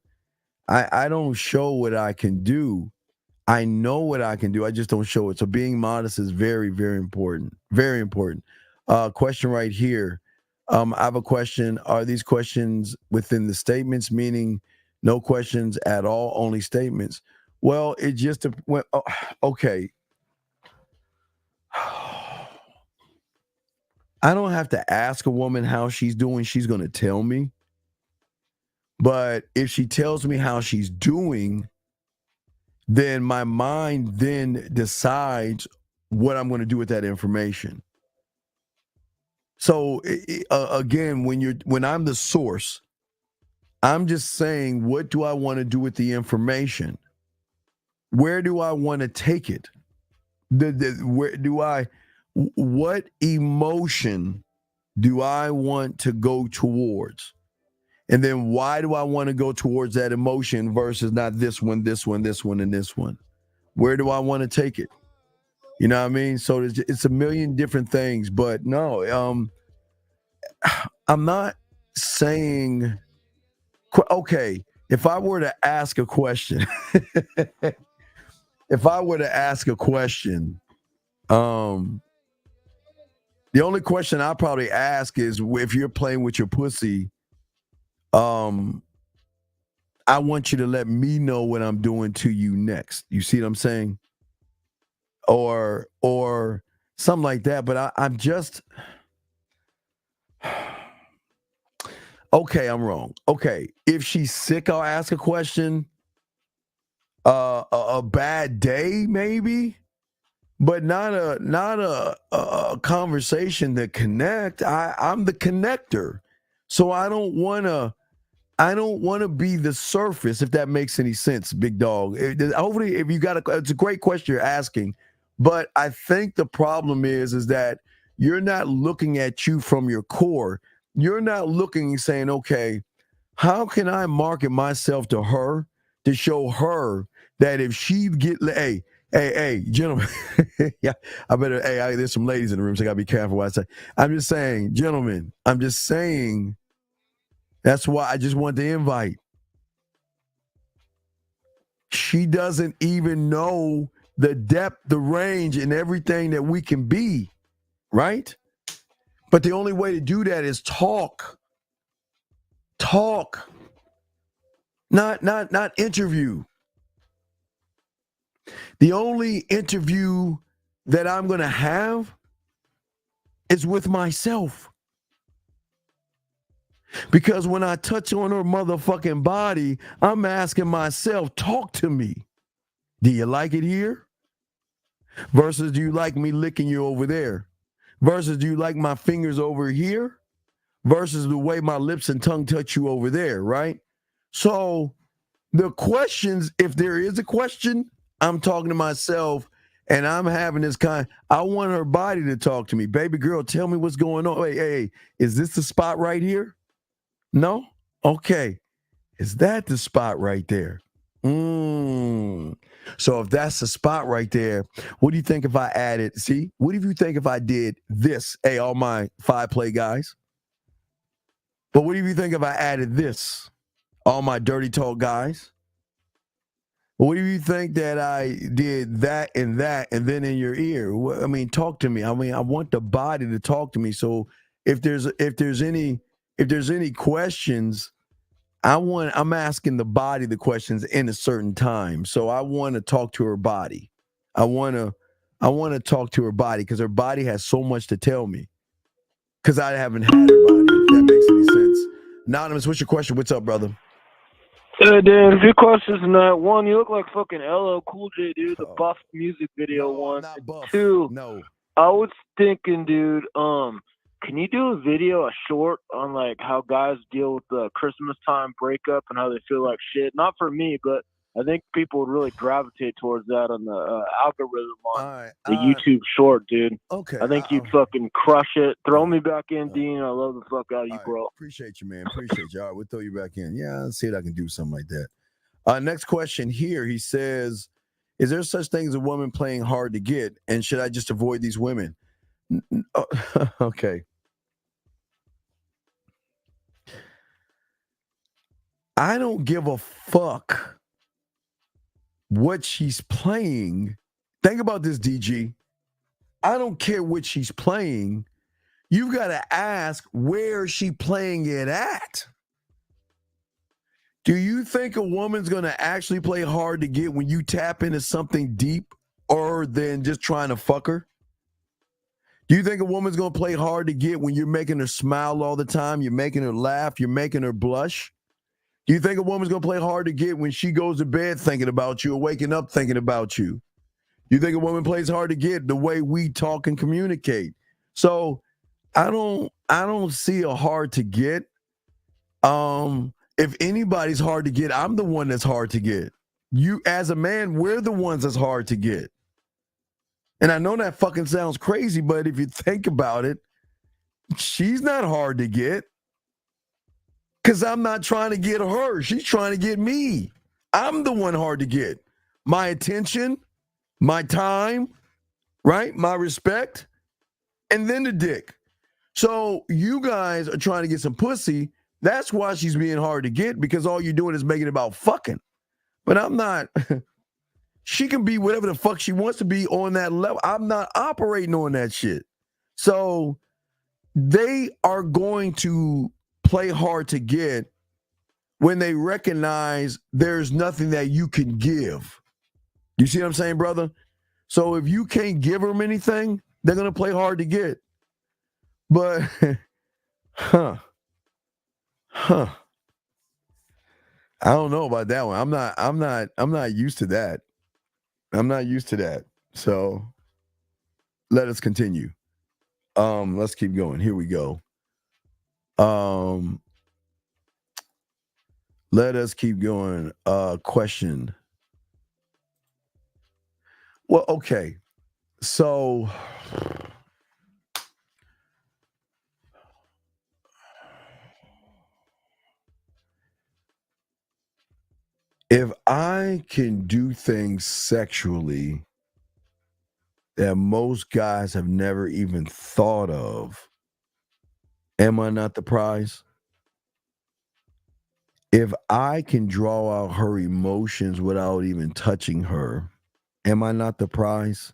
I don't show what I can do. I know what I can do. I just don't show it. So being modest is very, very important. Very important. Question right here. I have a question. Are these questions within the statements, meaning no questions at all, only statements? Well, it just went. Okay. I don't have to ask a woman how she's doing. She's going to tell me. But if she tells me how she's doing, then my mind then decides what I'm going to do with that information. So again, when I'm the source, I'm just saying, what do I want to do with the information? Where do I want to take it? What emotion do I want to go towards? And then why do I want to go towards that emotion versus not this one, this one, this one, and this one? Where do I want to take it? You know what I mean? So it's a million different things, but no, I'm not saying, okay, if I were to ask a question, the only question I'll probably ask is, if you're playing with your pussy, I want you to let me know what I'm doing to you next. You see what I'm saying? Or something like that. But I'm just, okay, I'm wrong. Okay, if she's sick, I'll ask a question. A bad day, maybe, but not a conversation that connect. I'm the connector, so I don't want to be the surface, if that makes any sense, big dog. Hopefully, if you got it's a great question you're asking, but I think the problem is that you're not looking at you from your core. You're not looking and saying, okay, how can I market myself to her to show her that if she get, hey, gentlemen, yeah, there's some ladies in the room, so I gotta be careful what I say. I'm just saying, gentlemen, I'm just saying, That's why I just want the invite. She doesn't even know the depth, the range, and everything that we can be, right? But the only way to do that is talk. Talk. Not interview. The only interview that I'm going to have is with myself. Because when I touch on her motherfucking body, I'm asking myself, talk to me. Do you like it here? Versus do you like me licking you over there? Versus do you like my fingers over here? Versus the way my lips and tongue touch you over there, right? So the questions, if there is a question, I'm talking to myself and I'm having this I want her body to talk to me. Baby girl, tell me what's going on. Hey, is this the spot right here? No? Okay. Is that the spot right there? So if that's the spot right there, what do you think if I added, what do you think if I did this? Hey, all my 5-play guys. But what do you think if I added this? All my dirty talk guys. What do you think that I did that, and then in your ear? I mean, talk to me. I mean, I want the body to talk to me. So if there's any questions, I'm asking the body the questions in a certain time. So I want to talk to her body. I want to talk to her body because her body has so much to tell me. Because I haven't had her body. If that makes any sense. Anonymous, what's your question? What's up, brother? Hey, Dan, a few questions tonight. One, you look like fucking LL Cool J, dude, the Buff music video one. Not Buff. Two, no. I was thinking, dude, can you do a video, a short, on like how guys deal with the Christmas time breakup and how they feel like shit? Not for me, but I think people would really gravitate towards that on the algorithm on the YouTube short, dude. Okay. I think you'd fucking crush it. Throw me back in, Dean. I love the fuck out of you, bro. Appreciate you, man. Appreciate you. All right, we'll throw you back in. Yeah, I'll see if I can do something like that. Next question here. He says, is there such thing as a woman playing hard to get? And should I just avoid these women? Okay. I don't give a fuck what she's playing. Think about this, DG. I don't care what she's playing. You've got to ask where she playing it at. Do you think a woman's going to actually play hard to get when you tap into something deep or than just trying to fuck her? Do you think a woman's going to play hard to get when you're making her smile all the time, you're making her laugh, you're making her blush? Do you think a woman's going to play hard to get when she goes to bed thinking about you or waking up thinking about you? You think a woman plays hard to get the way we talk and communicate? So I don't see a hard to get. If anybody's hard to get, I'm the one that's hard to get. You, as a man, we're the ones that's hard to get. And I know that fucking sounds crazy, but if you think about it, she's not hard to get. Because I'm not trying to get her. She's trying to get me. I'm the one hard to get. My attention, my time, right? My respect, and then the dick. So you guys are trying to get some pussy. That's why she's being hard to get, because all you're doing is making it about fucking. But I'm not. She can be whatever the fuck she wants to be on that level. I'm not operating on that shit. So they are going to play hard to get when they recognize there's nothing that you can give. You see what I'm saying, brother? So if you can't give them anything, they're going to play hard to get. But, I don't know about that one. I'm not used to that. I'm not used to that. So let us continue. Let's keep going. Here we go. Let us keep going. Question. Well, okay. So if I can do things sexually that most guys have never even thought of, am I not the prize? If I can draw out her emotions without even touching her, am I not the prize?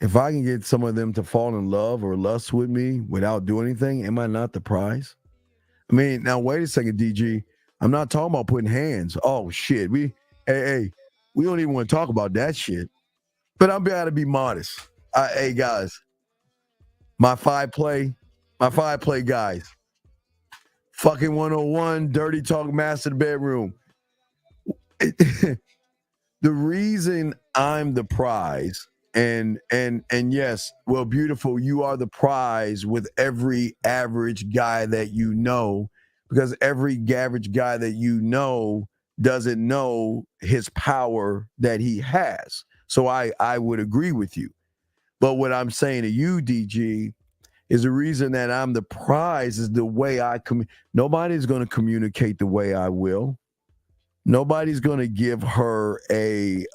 If I can get some of them to fall in love or lust with me without doing anything, am I not the prize? I mean, now wait a second, DG. I'm not talking about putting hands. Oh shit. We don't even want to talk about that shit. But I'm gotta be modest. Hey guys, my five play guys. Fucking 101, Dirty Talk Master of the Bedroom. The reason I'm the prize, and yes, well, beautiful, you are the prize with every average guy that you know, because every average guy that you know doesn't know his power that he has. So I would agree with you. But what I'm saying to you, DG, is the reason that I'm the prize is the way I nobody's going to communicate the way I will. Nobody's going to give her a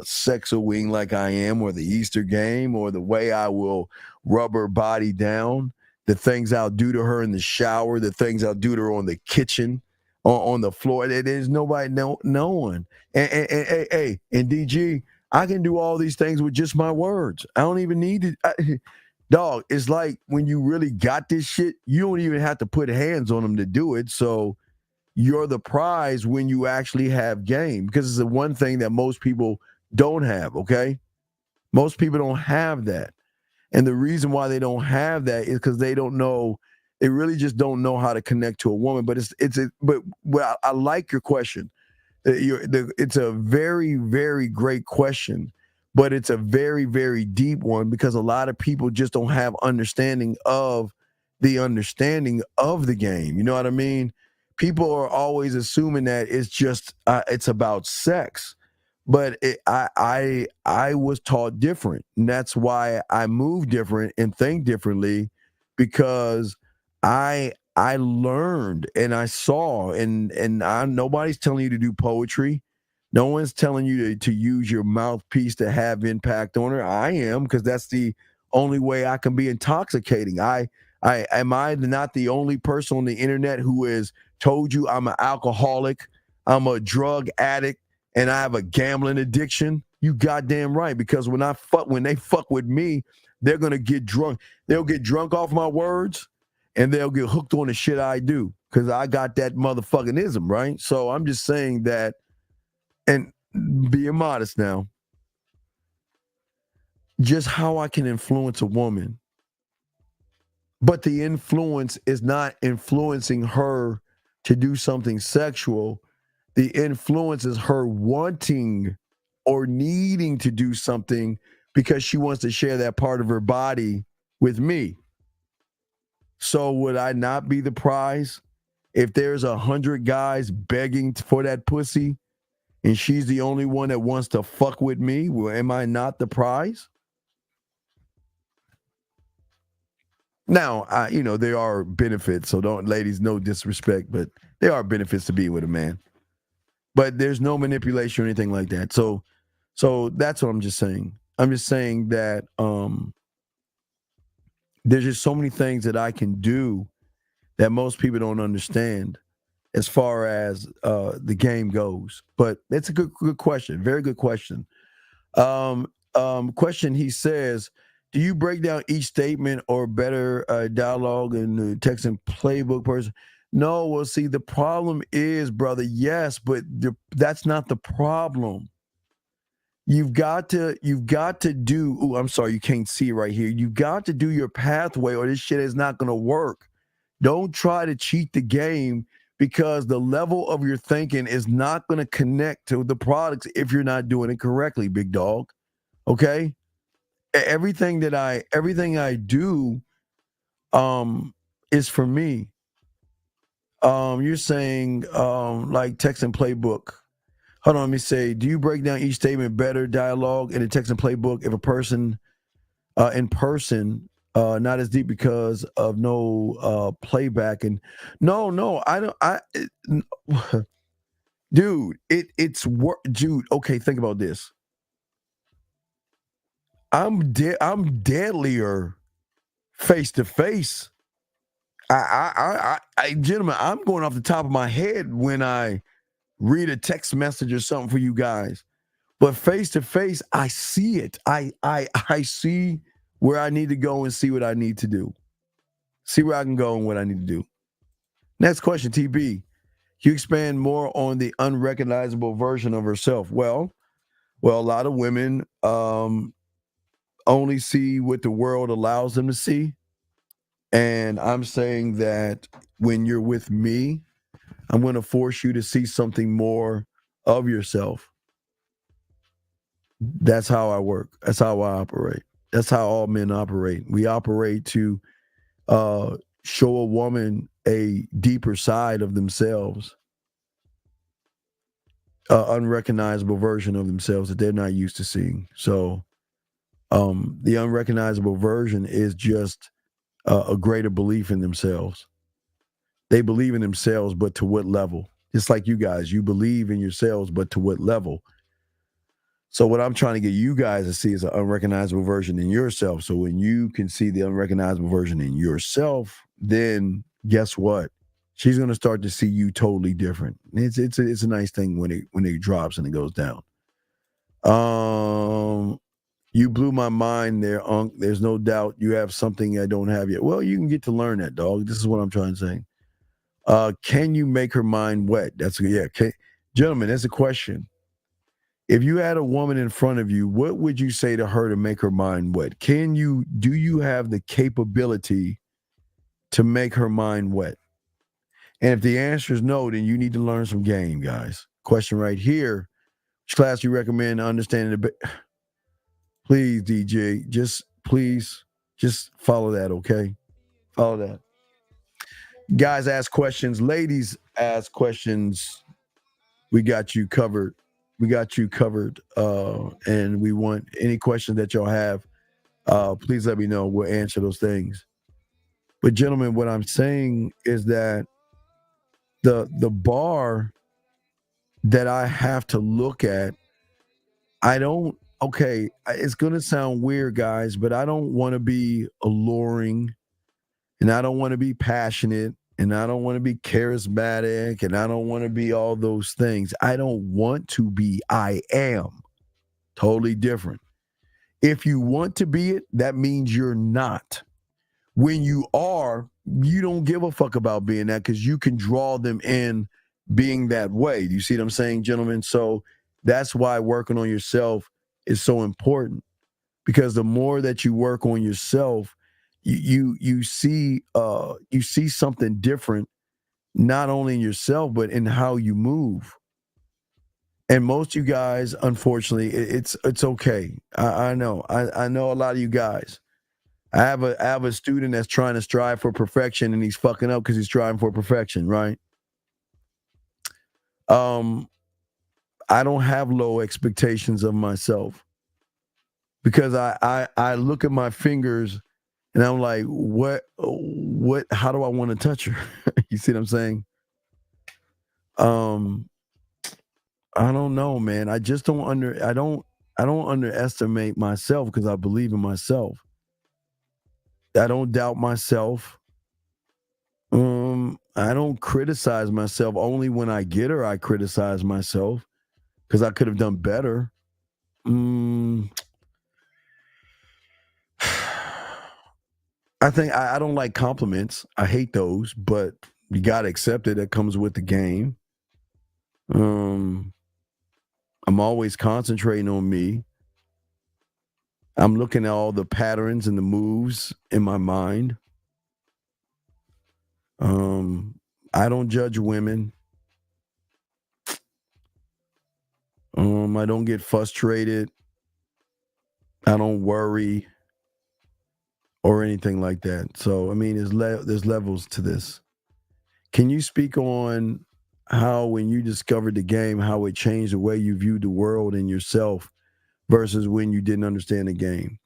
sex wing like I am, or the Easter game, or the way I will rub her body down, the things I'll do to her in the shower, the things I'll do to her on the kitchen, on the floor. There's nobody, no one. And DG, I can do all these things with just my words. I don't even need to. Dog, it's like when you really got this shit, you don't even have to put hands on them to do it. So you're the prize when you actually have game, because it's the one thing that most people don't have, okay? Most people don't have that. And the reason why they don't have that is because they don't know, they really just don't know how to connect to a woman. But but I like your question. It's a very, very great question. But it's a very, very deep one, because a lot of people just don't have understanding of the game. You know what I mean? People are always assuming that it's just it's about sex, but I was taught different, and that's why I move different and think differently, because I learned and I saw, and nobody's telling you to do poetry. No one's telling you to use your mouthpiece to have impact on her. I am, because that's the only way I can be intoxicating. Am I not the only person on the internet who has told you I'm an alcoholic, I'm a drug addict, and I have a gambling addiction? You goddamn right, because when they fuck with me, they're gonna get drunk. They'll get drunk off my words, and they'll get hooked on the shit I do, because I got that motherfucking ism, right? So I'm just saying that. And being modest now, just how I can influence a woman. But the influence is not influencing her to do something sexual. The influence is her wanting or needing to do something because she wants to share that part of her body with me. So would I not be the prize if there's 100 guys begging for that pussy, and she's the only one that wants to fuck with me? Well, am I not the prize? Now, there are benefits. So don't, ladies, no disrespect, but there are benefits to being with a man. But there's no manipulation or anything like that. So that's what I'm just saying. I'm just saying that there's just so many things that I can do that most people don't understand as far as the game goes. But it's a good question. Very good question. Question, he says, do you break down each statement or better dialogue in the Texan playbook person? No, well, see, the problem is, brother, yes, but that's not the problem. You've got to do, I'm sorry, you can't see it right here. You've got to do your pathway or this shit is not going to work. Don't try to cheat the game, because the level of your thinking is not going to connect to the products if you're not doing it correctly, big dog. Okay? Everything I do is for me. You're saying like Texan playbook. Hold on, let me say, do you break down each statement better dialogue in a Texan playbook if a person in person not as deep because of no playback? And no, I don't. Dude, it's work, dude. Okay, think about this. I'm deadlier face to face. Gentlemen, I'm going off the top of my head when I read a text message or something for you guys. But face to face, I see it. I see where I need to go and see what I need to do. See where I can go and what I need to do. Next question, TB. You expand more on the unrecognizable version of herself. Well, a lot of women only see what the world allows them to see. And I'm saying that when you're with me, I'm going to force you to see something more of yourself. That's how I work. That's how I operate. That's how all men operate. We operate to show a woman a deeper side of themselves, an unrecognizable version of themselves that they're not used to seeing. So the unrecognizable version is just a greater belief in themselves. They believe in themselves, but to what level? Just like you guys, you believe in yourselves, but to what level? So what I'm trying to get you guys to see is an unrecognizable version in yourself. So when you can see the unrecognizable version in yourself, then guess what? She's going to start to see you totally different. It's a nice thing when it drops and it goes down. You blew my mind there, Unc. There's no doubt you have something I don't have yet. Well, you can get to learn that, dog. This is what I'm trying to say. Can you make her mind wet? Gentlemen, that's a question. If you had a woman in front of you, what would you say to her to make her mind wet? Do you have the capability to make her mind wet? And if the answer is no, then you need to learn some game, guys. Question right here. Which class you recommend understanding the Please, DJ, just follow that, okay? Follow that. Guys ask questions. Ladies ask questions. We got you covered. And we want any questions that y'all have. Please let me know. We'll answer those things. But gentlemen, what I'm saying is that the bar that I have to look at, it's going to sound weird, guys, but I don't want to be alluring, and I don't want to be passionate, and I don't want to be charismatic, and I don't want to be all those things. I don't want to be. I am. Totally different. If you want to be it, that means you're not. When you are, you don't give a fuck about being that because you can draw them in being that way. Do you see what I'm saying, gentlemen? So that's why working on yourself is so important, because the more that you work on yourself, you see something different, not only in yourself but in how you move. And most of you guys, unfortunately, it's okay. I know a lot of you guys. I have a student that's trying to strive for perfection, and he's fucking up because he's striving for perfection, right? I don't have low expectations of myself, because I look at my fingers and I'm like, what, how do I want to touch her? You see what I'm saying? I don't know, man. I just don't underestimate myself, because I believe in myself. I don't doubt myself. I don't criticize myself. Only when I get her, I criticize myself, because I could have done better. I think I don't like compliments. I hate those, but you gotta accept it. That comes with the game. I'm always concentrating on me. I'm looking at all the patterns and the moves in my mind. I don't judge women. I don't get frustrated. I don't worry or anything like that. So, I mean, there's levels to this. Can you speak on how, when you discovered the game, how it changed the way you viewed the world and yourself versus when you didn't understand the game?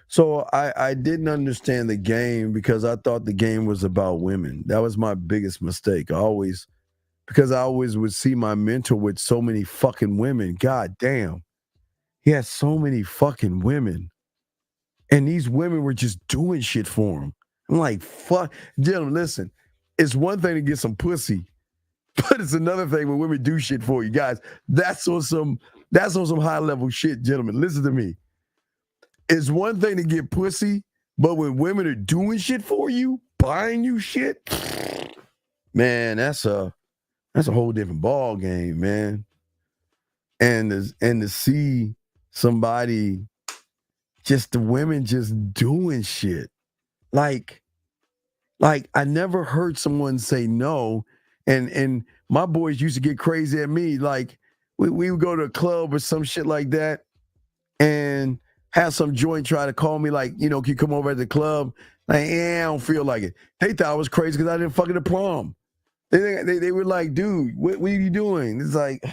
So I didn't understand the game because I thought the game was about women. That was my biggest mistake. Because I always would see my mentor with so many fucking women. God damn. He had so many fucking women. And these women were just doing shit for him. I'm like, fuck. Gentlemen, listen, it's one thing to get some pussy, but it's another thing when women do shit for you. Guys, that's on some high level shit, gentlemen. Listen to me. It's one thing to get pussy, but when women are doing shit for you, buying you shit, man, that's a whole different ball game, man. And to see somebody, just the women just doing shit. Like I never heard someone say no. And my boys used to get crazy at me. Like we would go to a club or some shit like that and have some joint try to call me like, can you come over at the club? Like, I don't feel like it. They thought I was crazy because I didn't fucking the prom. They were like, dude, what are you doing? It's like,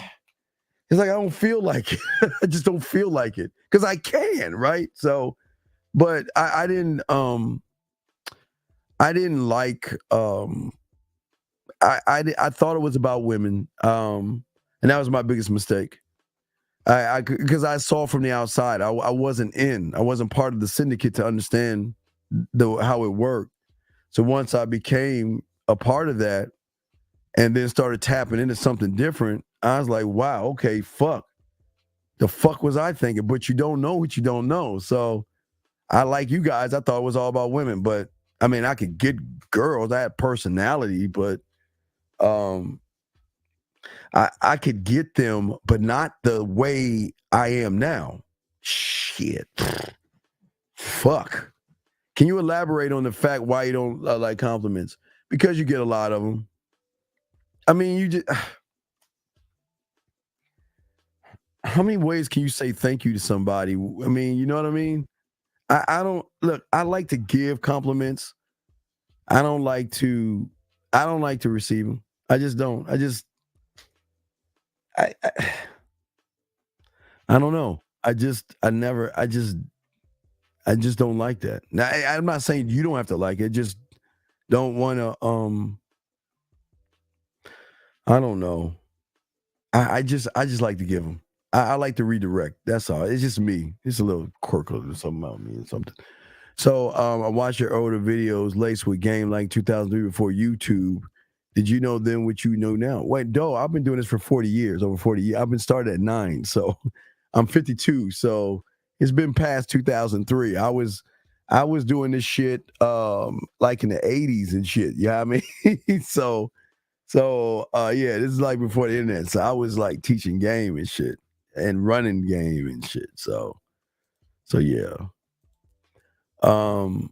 I don't feel like it. I just don't feel like it because I can, right? So, but I didn't like. I thought it was about women, and that was my biggest mistake. Because I saw from the outside, I wasn't part of the syndicate to understand how it worked. So once I became a part of that, and then started tapping into something different, I was like, wow, okay, fuck. The fuck was I thinking? But you don't know what you don't know. So I like you guys. I thought it was all about women, but I mean, I could get girls. I had personality, but I could get them, but not the way I am now. Shit. Fuck. Can you elaborate on the fact why you don't like compliments? Because you get a lot of them. I mean, you just... How many ways can you say thank you to somebody? I mean, you know what I mean? I don't... Look, I like to give compliments. I don't like to receive them. I just don't. I don't know. I just don't like that. Now, I'm not saying you don't have to like it. Just don't want to, I don't know. I just like to give them. I like to redirect. That's all. It's just me. It's a little quirk or something about me or something. So I watched your older videos laced with game like 2003 before YouTube. Did you know then what you know now? Wait, Doe, I've been doing this for 40 years, over 40 years. I've been started at 9, so I'm 52. So it's been past 2003. I was doing this shit like in the 80s and shit. You know what I mean? So yeah, this is like before the internet. So I was like teaching game and shit and running game and shit. So yeah. No.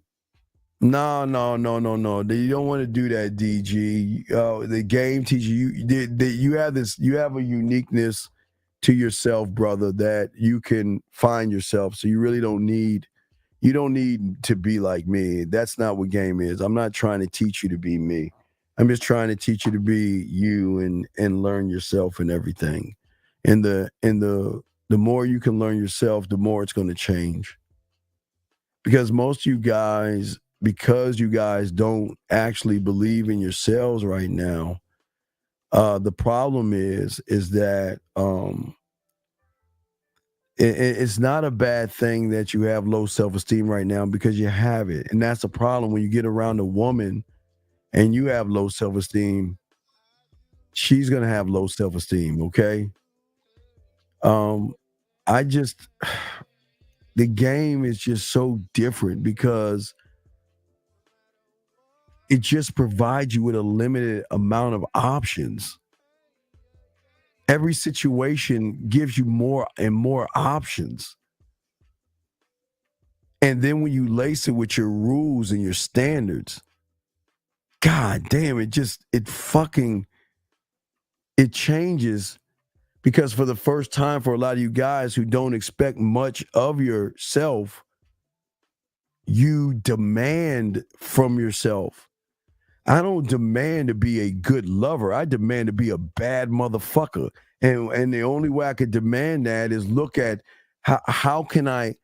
You don't want to do that, DG. The game teacher, you have a uniqueness to yourself, brother, that you can find yourself. So you really don't need to be like me. That's not what game is. I'm not trying to teach you to be me. I'm just trying to teach you to be you and learn yourself and everything. And the more you can learn yourself, the more it's going to change. Because most of you guys, because you guys don't actually believe in yourselves right now, the problem is that it's not a bad thing that you have low self-esteem right now, because you have it. And that's a problem when you get around a woman and you have low self-esteem. She's going to have low self-esteem, okay? The game is just so different because it just provides you with a limited amount of options. Every situation gives you more and more options. And then when you lace it with your rules and your standards, God damn, it changes. Because for the first time, for a lot of you guys who don't expect much of yourself, you demand from yourself. I don't demand to be a good lover. I demand to be a bad motherfucker. And the only way I could demand that is look at how can I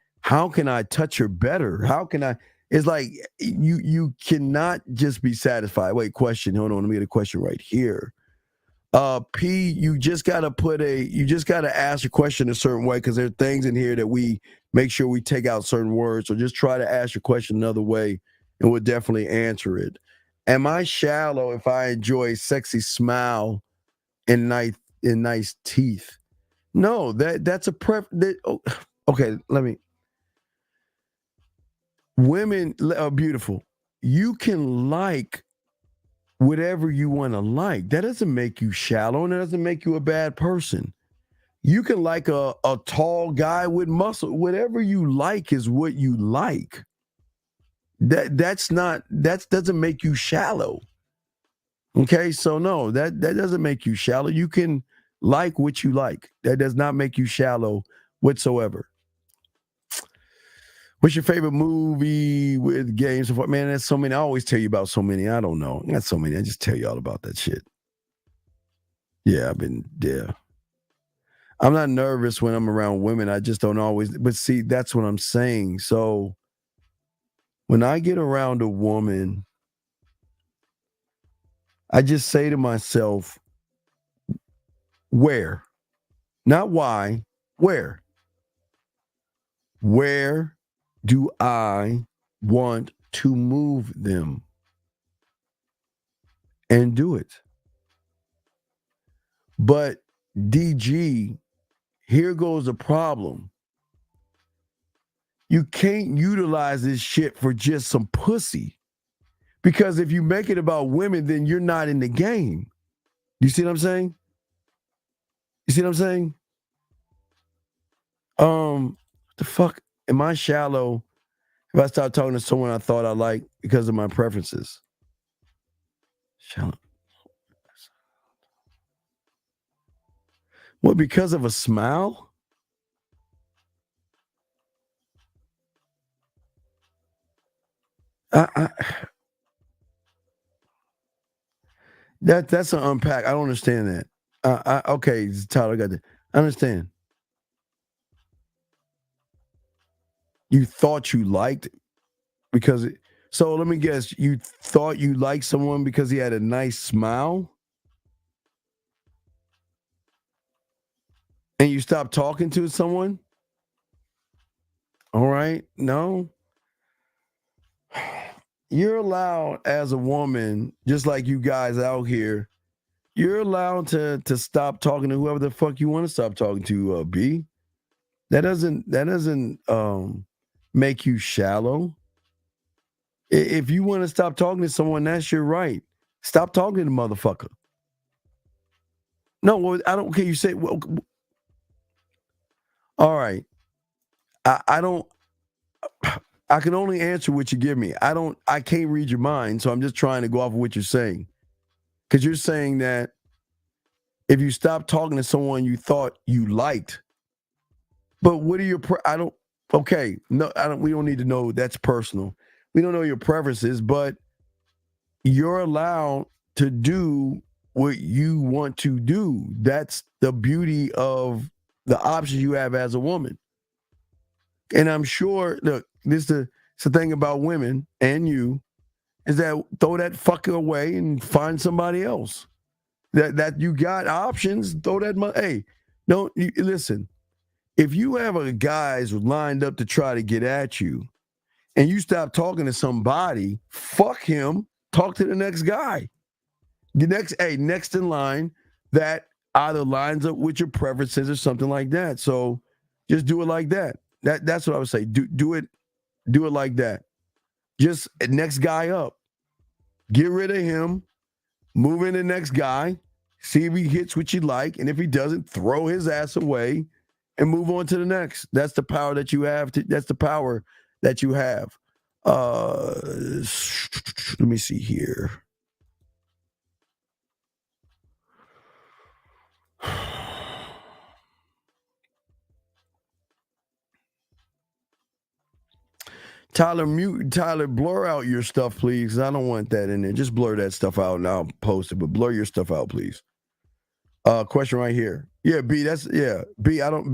touch her better? How can I? It's like you cannot just be satisfied. Wait, question. Hold on. Let me get a question right here. P, you just gotta ask your question a certain way, because there are things in here that we make sure we take out certain words. So just try to ask your question another way, and will definitely answer it. Am I shallow if I enjoy a sexy smile and nice teeth? No, that's a okay, let me. Women are beautiful. You can like whatever you want to like. That doesn't make you shallow, and that doesn't make you a bad person. You can like a tall guy with muscle. Whatever you like is what you like. That doesn't make you shallow. Okay, so no, that doesn't make you shallow. You can like what you like. That does not make you shallow whatsoever. What's your favorite movie with games? Man, there's so many. I always tell you about so many. I don't know. Not so many. I just tell you all about that shit. Yeah, I've been there. I'm not nervous when I'm around women. I just don't always. But see, that's what I'm saying. So when I get around a woman, I just say to myself, where? Not why, where? Where do I want to move them? And do it. But DG, here goes the problem. You can't utilize this shit for just some pussy. Because if you make it about women, then you're not in the game. You see what I'm saying? You see what I'm saying? The fuck? Am I shallow if I start talking to someone I thought I liked because of my preferences? Shallow. What, because of a smile? That's an unpack. I don't understand that. Okay, Tyler, I got that. I understand. You thought you liked because so let me guess, you thought you liked someone because he had a nice smile? And you stopped talking to someone? All right. No. You're allowed as a woman, just like you guys out here, you're allowed to stop talking to whoever the fuck you want to stop talking to, B. That doesn't make you shallow. If you want to stop talking to someone, that's your right. Stop talking to the motherfucker. No, well, I don't care. You say, well, all right. I don't. I can only answer what you give me. I can't read your mind, so I'm just trying to go off of what you're saying. Because you're saying that if you stop talking to someone you thought you liked, but what are your okay, no, we don't need to know. That's personal. We don't know your preferences, but you're allowed to do what you want to do. That's the beauty of the options you have as a woman. And I'm sure, look, this is the thing about women and you, is that throw that fucker away and find somebody else. That you got options, throw that money. Hey, listen, if you have a guys lined up to try to get at you and you stop talking to somebody, fuck him, talk to the next guy. The next in line that either lines up with your preferences or something like that. So just do it like that. That's what I would say. Do it like that. Just next guy up. Get rid of him. Move in the next guy. See if he hits what you like. And if he doesn't, throw his ass away and move on to the next. That's the power that you have. That's the power that you have. Let me see here. Tyler, blur out your stuff, please. I don't want that in there. Just blur that stuff out and I'll post it, but blur your stuff out, please. Question right here. Yeah, B, B, I don't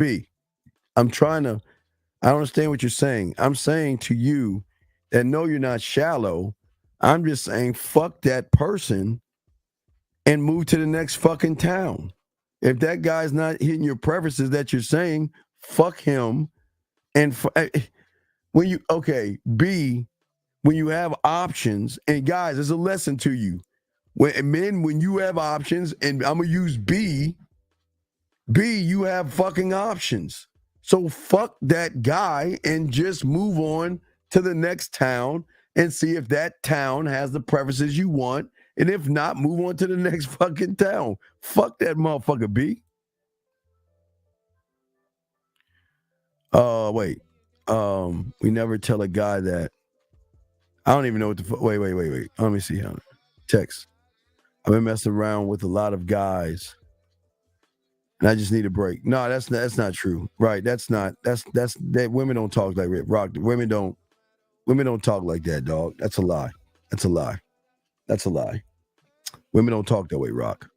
understand what you're saying. I'm saying to you that no, you're not shallow. I'm just saying fuck that person and move to the next fucking town. If that guy's not hitting your preferences that you're saying, fuck him. And B, when you have options, and guys, there's a lesson to you. When you have options, and I'm gonna use B, you have fucking options. So fuck that guy and just move on to the next town and see if that town has the preferences you want. And if not, move on to the next fucking town. Fuck that motherfucker, B. Wait. We never tell a guy that. I don't even know what the fuck. Wait. Let me see. Text. I've been messing around with a lot of guys, and I just need a break. No, that's not true. Right? That's that. Women don't talk like that. Rock. Women don't talk like that, dog. That's a lie. Women don't talk that way, Rock.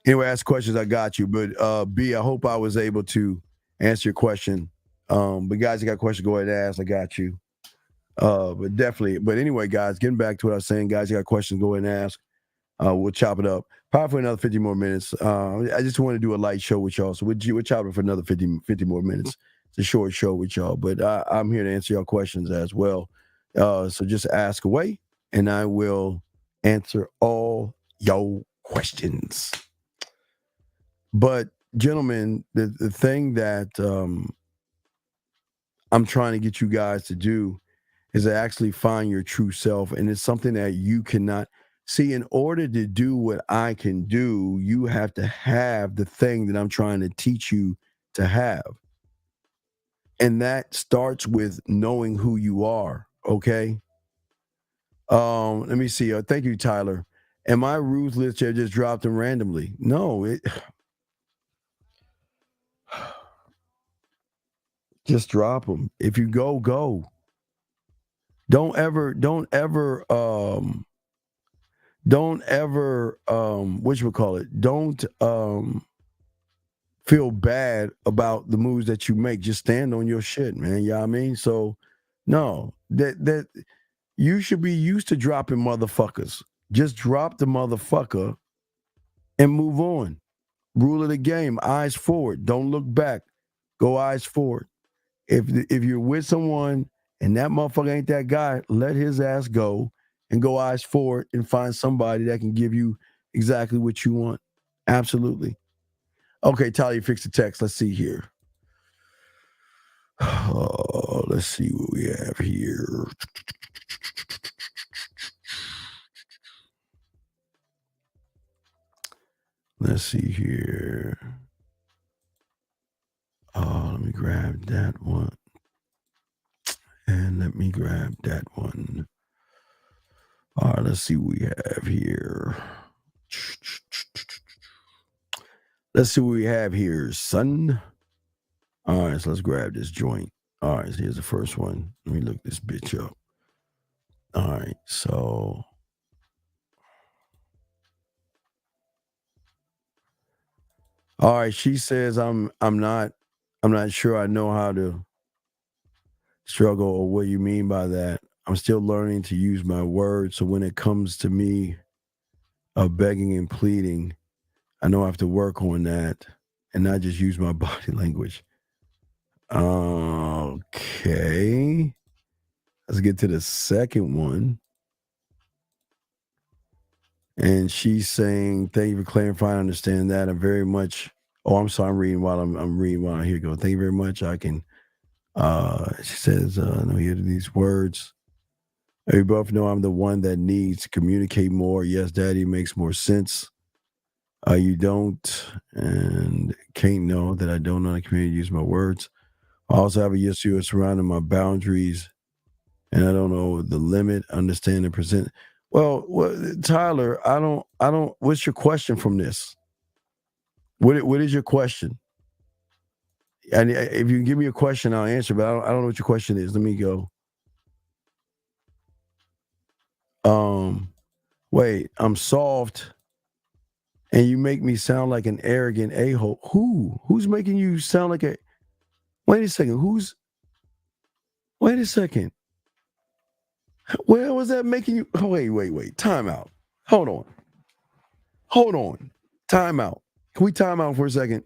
Anyway, ask questions. I got you, but B, I hope I was able to answer your question. But guys, you got a question, go ahead and ask. I got you. But definitely. But anyway, guys, getting back to what I was saying, guys, you got questions, go ahead and ask. We'll chop it up probably for another 50 more minutes. I just want to do a light show with y'all, so we'll chop it for another 50 more minutes. It's a short show with y'all, but I'm here to answer your questions as well. So just ask away, and I will answer all your questions. But gentlemen, the thing that I'm trying to get you guys to do is to actually find your true self, and it's something that you cannot see. In order to do what I can do, you have to have the thing that I'm trying to teach you to have. And that starts with knowing who you are, okay? Let me see. Thank you, Tyler. Am I ruthless? I just dropped them randomly. No, just drop them. If you go. Don't ever whatchamacallit, don't feel bad about the moves that you make. Just stand on your shit, man. You know what I mean? So no, that you should be used to dropping motherfuckers. Just drop the motherfucker and move on. Rule of the game, eyes forward. Don't look back. Go eyes forward. If you're with someone and that motherfucker ain't that guy, let his ass go and go eyes forward and find somebody that can give you exactly what you want. Absolutely. Okay, Talia, fix the text. Let's see here. Oh, let's see what we have here. Let's see here. Oh, let me grab that one. And let me grab that one. All right, let's see what we have here. Let's see what we have here, son. All right, so let's grab this joint. All right, so here's the first one. Let me look this bitch up. All right, so all right, she says I'm not sure I know how to struggle or what you mean by that. I'm still learning to use my words. So when it comes to me begging and pleading, I know I have to work on that and not just use my body language. Okay. Let's get to the second one. And she's saying, thank you for clarifying. I understand that. I'm very much. Oh, I'm sorry. I'm reading while I'm reading while here you go. Thank you very much. I can. She says, no, hear these words. We both know I'm the one that needs to communicate more. Yes, Daddy, makes more sense. You don't and can't know that I don't know how to communicate, use my words. I also have a yes to you surrounding my boundaries, and I don't know the limit, understand and present. Well, Tyler, I don't. What's your question from this? What is your question? And if you can give me a question, I'll answer. But I don't know what your question is. Let me go. Wait, I'm soft, and you make me sound like an arrogant a-hole. Who's making you sound like a? Wait a second. Wait a second. Where was that making you? Oh, wait. Time out. Hold on. Time out. Can we time out for a second?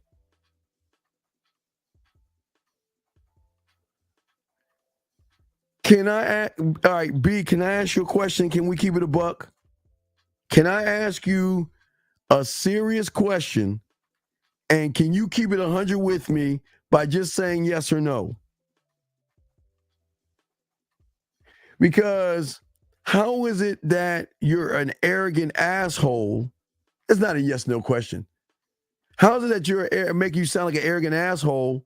Can I? All right, B. Can I ask you a question? Can we keep it a buck? Can I ask you a serious question? And can you keep it 100 with me by just saying yes or no? Because how is it that you're an arrogant asshole? It's not a yes/no question. How is it that you're make you sound like an arrogant asshole?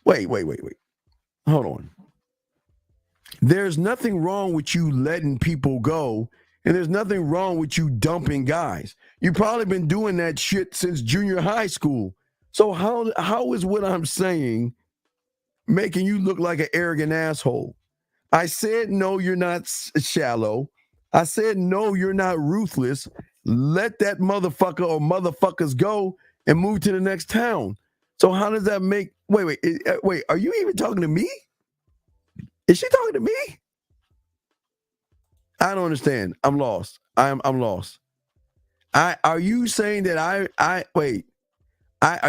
Wait. Hold on. There's nothing wrong with you letting people go, and there's nothing wrong with you dumping guys. You've probably been doing that shit since junior high school. So how is what I'm saying making you look like an arrogant asshole? I said, no, you're not shallow. I said, no, you're not ruthless. Let that motherfucker or motherfuckers go and move to the next town. So how does that make, wait, are you even talking to me? Is she talking to me? I don't understand. I'm lost. I'm lost. Are you saying that are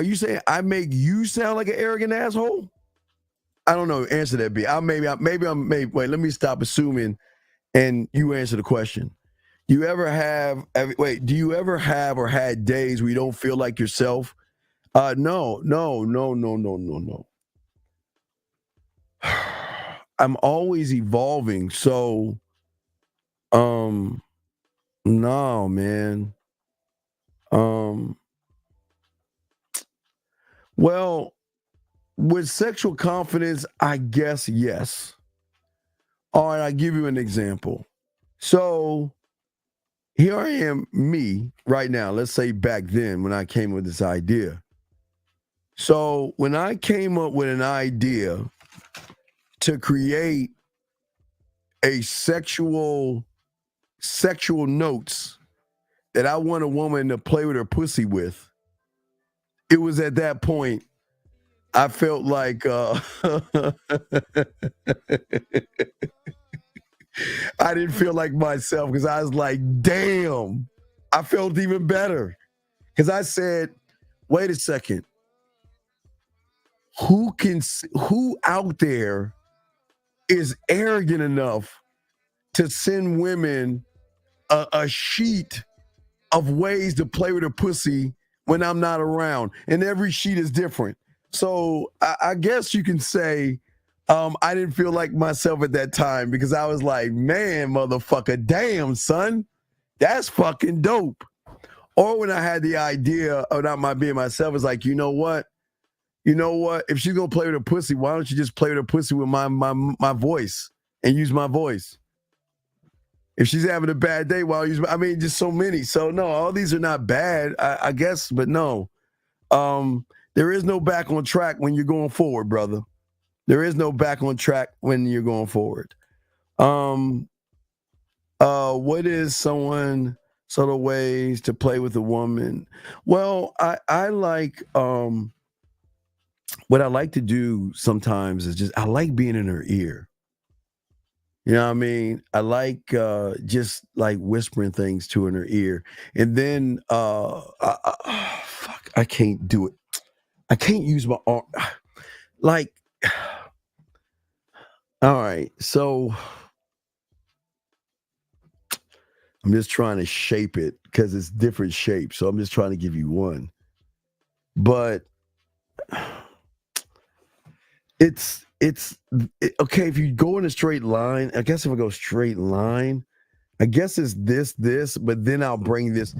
you saying I make you sound like an arrogant asshole? I don't know. Answer that, B. Wait, let me stop assuming and you answer the question. Do you ever have or had days where you don't feel like yourself? No. I'm always evolving. So, no, man. Well, with sexual confidence, I guess yes. All right, I'll give you an example. So here I am, me, right now. Let's say back then when I came with this idea. So when I came up with an idea to create a sexual notes that I want a woman to play with her pussy with, it was at that point I felt like I didn't feel like myself because I was like, damn, I felt even better. Because I said, wait a second. Who out there is arrogant enough to send women a sheet of ways to play with her pussy when I'm not around? And every sheet is different. So I guess you can say I didn't feel like myself at that time because I was like, man, motherfucker, damn, son, that's fucking dope. Or when I had the idea of not my being myself, it's like, you know what? If she's gonna play with her pussy, why don't you just play with her pussy with my voice and use my voice? If she's having a bad day, just so many. So no, all these are not bad, I guess, but no. There is no back on track when you're going forward, brother. There is no back on track when you're going forward. What is someone subtle ways to play with a woman? Well, I like what I like to do sometimes is I like being in her ear. You know what I mean? I like just like whispering things to her ear. And then I can't do it. I can't use my arm. Like, all right, so I'm just trying to shape it because it's different shapes. So I'm just trying to give you one. But it's okay if you go in a straight line. I guess if I go straight line, I guess it's this, but then I'll bring this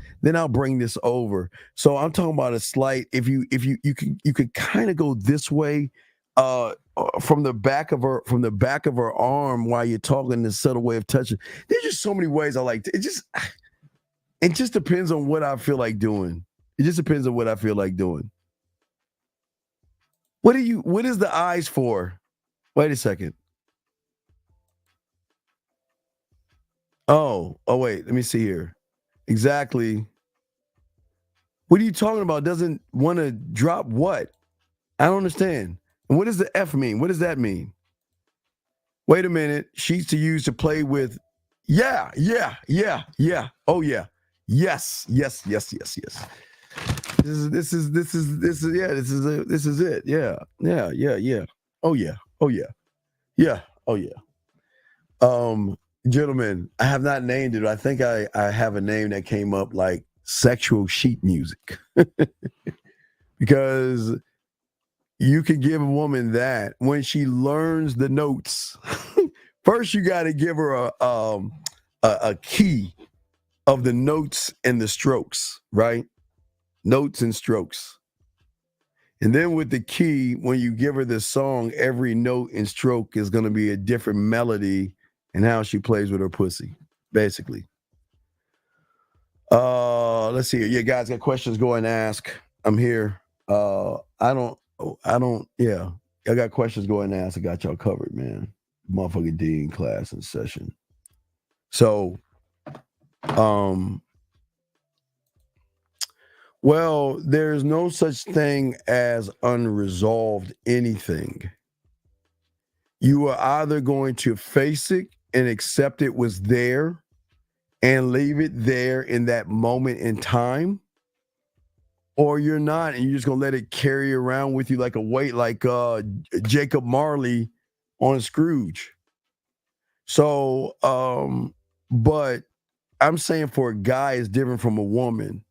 over. So I'm talking about a slight. If you could kind of go this way, from the back of her arm while you're talking, this subtle way of touching. There's just so many ways I like to. It just depends on what I feel like doing. It just depends on what I feel like doing. What is the eyes for? Wait a second. Oh, wait, let me see here. Exactly. What are you talking about? Doesn't want to drop what? I don't understand. And what does the F mean? What does that mean? Wait a minute. Sheets to use to play with. Yeah. Oh yeah. Yes. This is it. Yeah. Oh yeah. Gentlemen, I have not named it. I think I have a name that came up like sexual sheet music. Because you can give a woman that when she learns the notes. First, you got to give her a key of the notes and the strokes, right? Notes and strokes. And then with the key, when you give her the song, every note and stroke is going to be a different melody and how she plays with her pussy, basically. Let's see. You guys got questions? Go and ask. I'm here. I got questions. Go and ask. I got y'all covered, man. Motherfucking Dean class in session. So, well, there's no such thing as unresolved anything. You are either going to face it and accept it was there and leave it there in that moment in time, or you're not, and you're just going to let it carry around with you like a weight, like Jacob Marley on Scrooge. So, but I'm saying for a guy, it's different from a woman.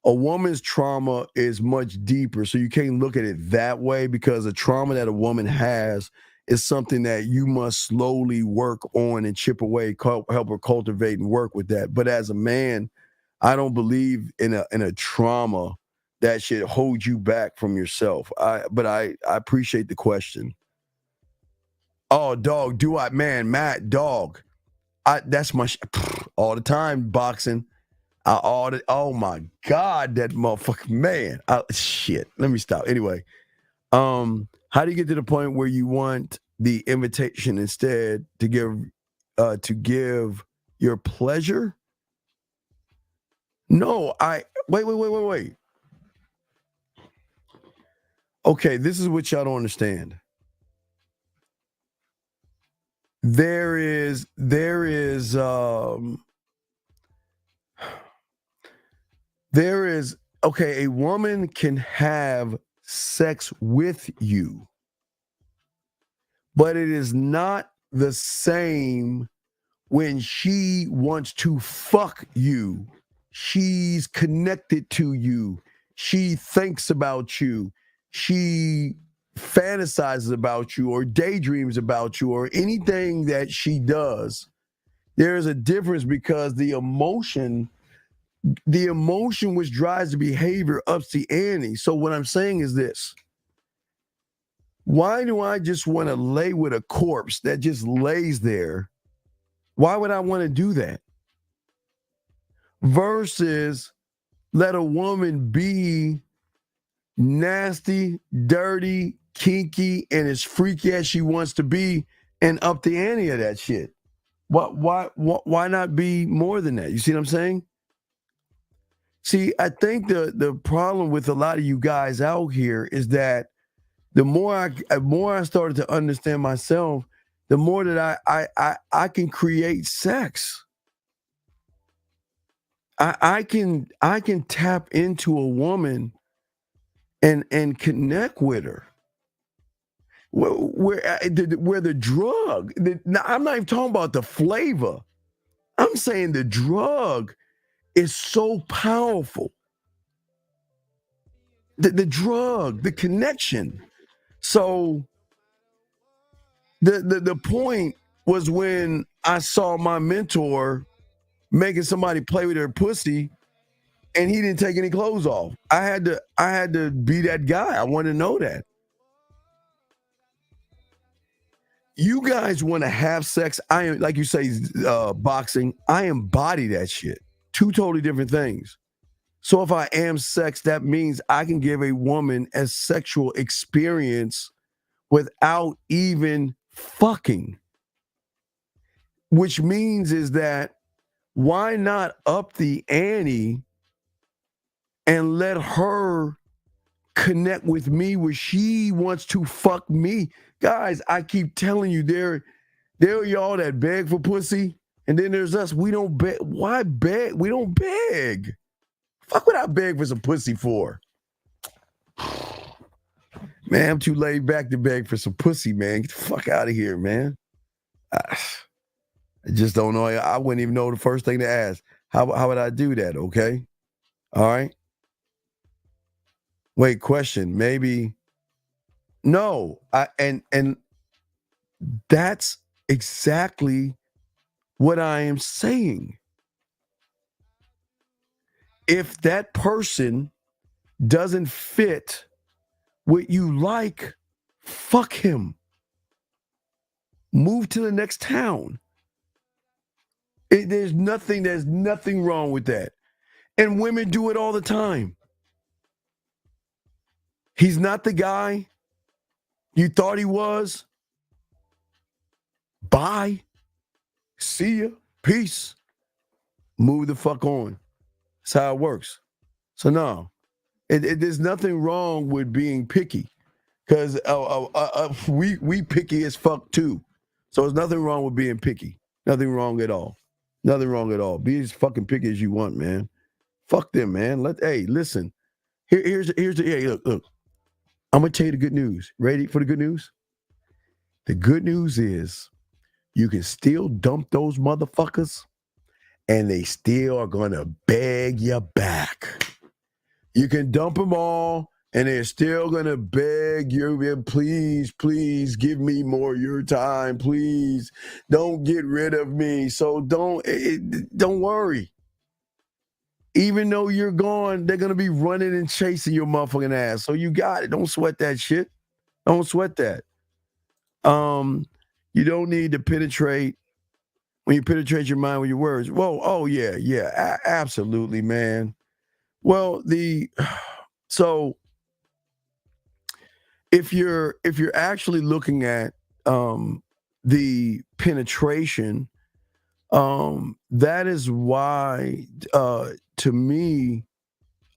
A woman's trauma is much deeper, so you can't look at it that way, because the trauma that a woman has is something that you must slowly work on and chip away, help her cultivate and work with that. But as a man, I don't believe in a trauma that should hold you back from yourself. But I appreciate the question. Oh, dog, do I, man, Matt, dog. That's my all the time, boxing. Oh my God, that motherfucker, man. Shit. Let me stop. Anyway, how do you get to the point where you want the invitation instead to give your pleasure? No, wait. Okay, this is what y'all don't understand. There is okay, a woman can have sex with you, but it is not the same when she wants to fuck you. She's connected to you. She thinks about you. She fantasizes about you or daydreams about you or anything that she does. There is a difference, because the emotion which drives the behavior ups the ante. So what I'm saying is this. Why do I just want to lay with a corpse that just lays there? Why would I want to do that? Versus let a woman be nasty, dirty, kinky, and as freaky as she wants to be, and up the ante of that shit. Why not be more than that? You see what I'm saying? See, I think the problem with a lot of you guys out here is that the more I started to understand myself, the more that I can create sex. I can tap into a woman and connect with her. Where the drug, now I'm not even talking about the flavor. I'm saying the drug is so powerful. The drug, the connection. So the point was when I saw my mentor making somebody play with her pussy, and he didn't take any clothes off. I had to be that guy. I wanted to know that. You guys want to have sex. I am, like you say, boxing. I embody that shit. Two totally different things. So if I am sex, that means I can give a woman a sexual experience without even fucking. Which means is that why not up the ante and let her connect with me where she wants to fuck me? Guys, I keep telling you, there are y'all that beg for pussy, and then there's us. We don't beg. Why beg? We don't beg. Fuck would I beg for some pussy for? Man, I'm too laid back to beg for some pussy, man. Get the fuck out of here, man. I just don't know. I wouldn't even know the first thing to ask. How would I do that? Okay. All right. Wait, question. Maybe. No. And that's exactly what I am saying. If that person doesn't fit what you like, fuck him. Move to the next town. There's nothing wrong with that. And women do it all the time. He's not the guy you thought he was. Bye. See ya. Peace. Move the fuck on. That's how it works. So no, there's nothing wrong with being picky, because we picky as fuck too. So there's nothing wrong with being picky. Nothing wrong at all. Nothing wrong at all. Be as fucking picky as you want, man. Fuck them, man. Hey, listen. Here's the look. I'm gonna tell you the good news. Ready for the good news? The good news is you can still dump those motherfuckers, and they still are gonna beg you back. You can dump them all, and they're still gonna beg you, please give me more of your time, please don't get rid of me. So don't worry. Even though you're gone, they're gonna be running and chasing your motherfucking ass. So you got it. Don't sweat that shit. Don't sweat that. You don't need to penetrate. When you penetrate your mind with your words. Whoa, oh yeah, absolutely, man. Well, so if you're actually looking at the penetration, that is why to me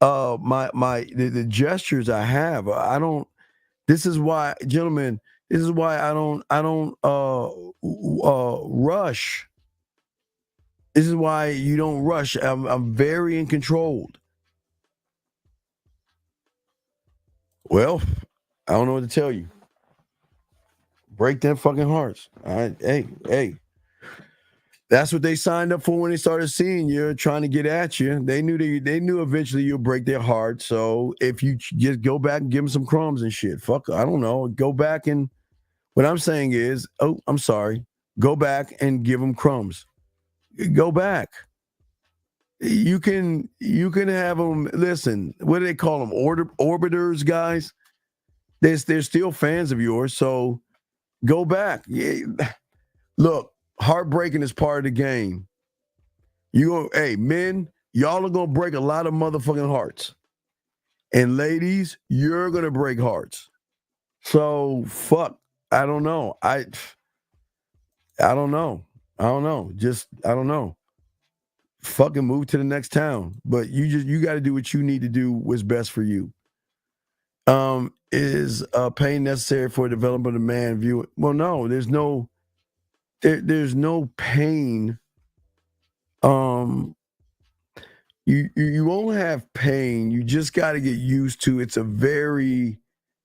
the gestures I have, I don't. This is why, gentlemen. This is why I don't rush. This is why you don't rush. I'm very controlled. Well, I don't know what to tell you. Break them fucking hearts. All right, hey. That's what they signed up for when they started seeing you, trying to get at you. They knew eventually you'll break their heart. So if you just go back and give them some crumbs and shit, fuck, I don't know. Go back and what I'm saying is, I'm sorry. Go back and give them crumbs. Go back. You can have them. Listen, what do they call them? Orbiters, guys. They're still fans of yours. So go back. Yeah. Look, heartbreaking is part of the game. Hey, men, y'all are gonna break a lot of motherfucking hearts, and ladies, you're gonna break hearts. So fuck. I don't know. I don't know. Just I don't know. Fucking move to the next town. But you got to do what you need to do. What's best for you. Is pain necessary for development of man view? Well, no. There's no pain. You won't have pain. You just got to get used to. It's a very,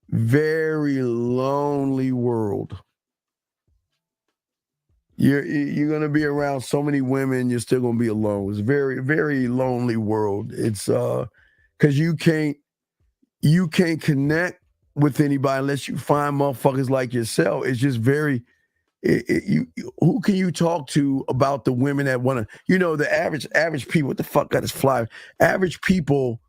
very lonely world. You're gonna be around so many women, you're still gonna be alone. It's a very, very lonely world. It's because you can't connect with anybody unless you find motherfuckers like yourself. It's just very. Who can you talk to about the women that want to? The average people. What the fuck got us fly? Average people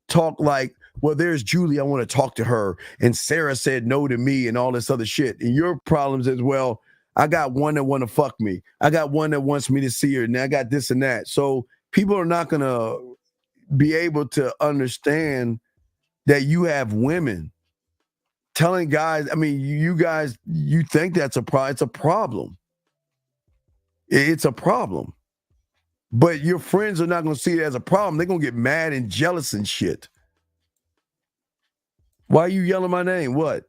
talk like, well, there's Julie. I want to talk to her, and Sarah said no to me, and all this other shit. And your problems as well. I got one that want to fuck me. I got one that wants me to see her, and I got this and that. So people are not going to be able to understand that you have women telling guys. I mean, you guys, you think that's a problem. It's a problem. It's a problem. But your friends are not going to see it as a problem. They're going to get mad and jealous and shit. Why are you yelling my name? What?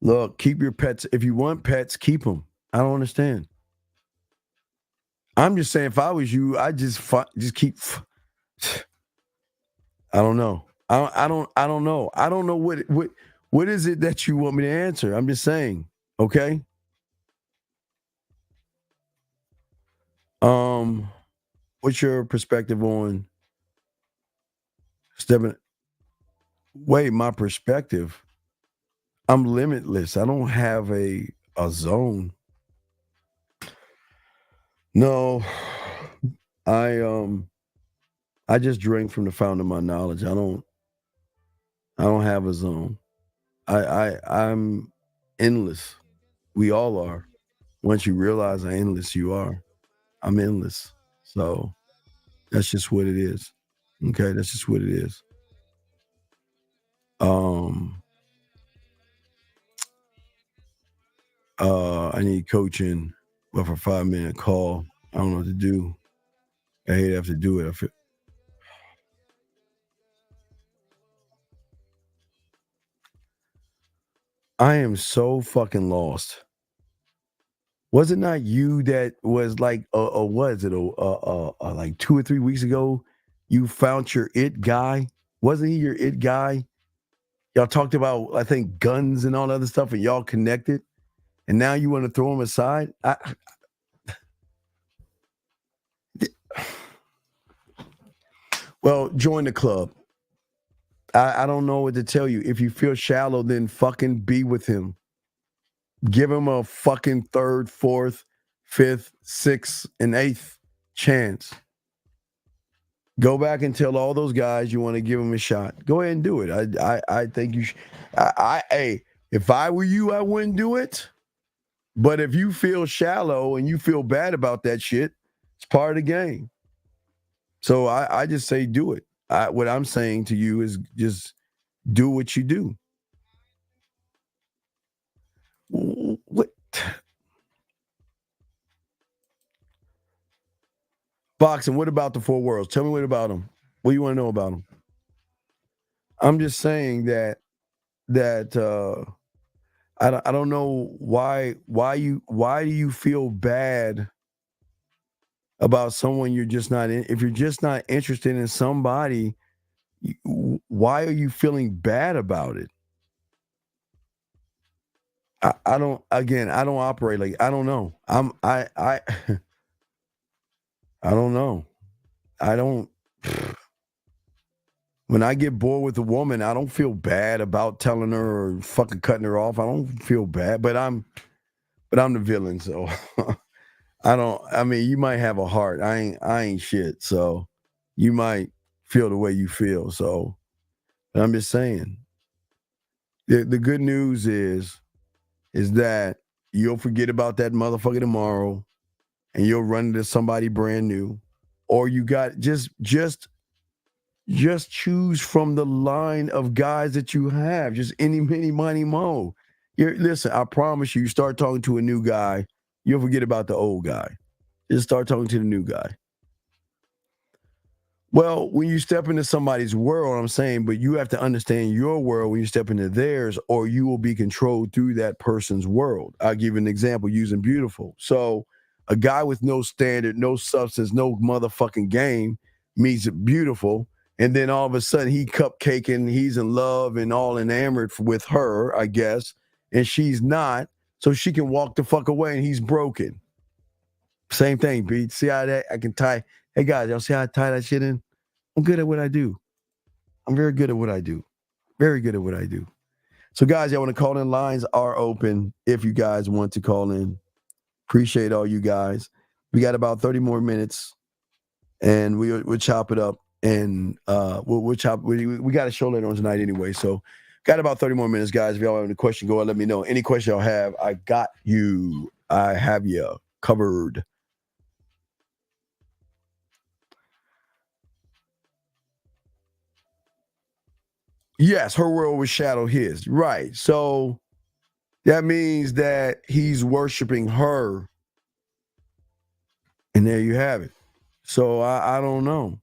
Look, keep your pets. If you want pets, keep them. I don't understand. I'm just saying, if I was you, I'd just keep. I don't know. I don't know. I don't know what is it that you want me to answer. I'm just saying. Okay. What's your perspective on stepping? Wait, my perspective. I'm limitless. I don't have a zone. No, I just drink from the fountain of my knowledge. I don't have a zone. I'm endless. We all are. Once you realize how endless you are, I'm endless. So that's just what it is. Okay, that's just what it is. I need coaching, but for a 5-minute call, I don't know what to do. I hate to have to do it. I am so fucking lost. Was it not you that was like, was it like 2 or 3 weeks ago? You found your it guy. Wasn't he your it guy? Y'all talked about, I think, guns and all that other stuff, and y'all connected. And now you want to throw him aside? Well, join the club. I don't know what to tell you. If you feel shallow, then fucking be with him. Give him a fucking 3rd, 4th, 5th, 6th, and 8th chance. Go back and tell all those guys you want to give him a shot. Go ahead and do it. I think you should. Hey, if I were you, I wouldn't do it. But if you feel shallow and you feel bad about that shit, it's part of the game. So I just say do it. What I'm saying to you is just do what you do. What? Boxing, what about the 4 worlds? Tell me what about them. What do you want to know about them? I'm just saying that I don't know why do you feel bad about someone you're just not in? If you're just not interested in somebody, why are you feeling bad about it? I don't operate like, I don't know. I don't know. When I get bored with a woman, I don't feel bad about telling her or fucking cutting her off. I don't feel bad, but I'm the villain, so I mean, you might have a heart. I ain't shit, so you might feel the way you feel. So, but I'm just saying. The good news is that you'll forget about that motherfucker tomorrow and you'll run into somebody brand new. Or you got just choose from the line of guys that you have. Just any, many, money, mo. Listen, I promise you start talking to a new guy, you'll forget about the old guy. Just start talking to the new guy. Well, when you step into somebody's world, I'm saying, but you have to understand your world when you step into theirs, or you will be controlled through that person's world. I'll give you an example using beautiful. So a guy with no standard, no substance, no motherfucking game meets beautiful. And then all of a sudden he cupcaking, he's in love and all enamored with her, I guess. And she's not. So she can walk the fuck away and he's broken. Same thing, Pete. See how that I can tie. Hey guys, y'all see how I tie that shit in? I'm good at what I do. I'm very good at what I do. Very good at what I do. So guys, y'all want to call in? Lines are open if you guys want to call in. Appreciate all you guys. We got about 30 more minutes and we'll chop it up and we'll chop. We got a show later on tonight anyway. So got about 30 more minutes, guys. If y'all have any question, go ahead, let me know. Any question y'all have, I got you. I have you covered. Yes, her world will shadow his. Right. So that means that he's worshiping her. And there you have it. So I don't know.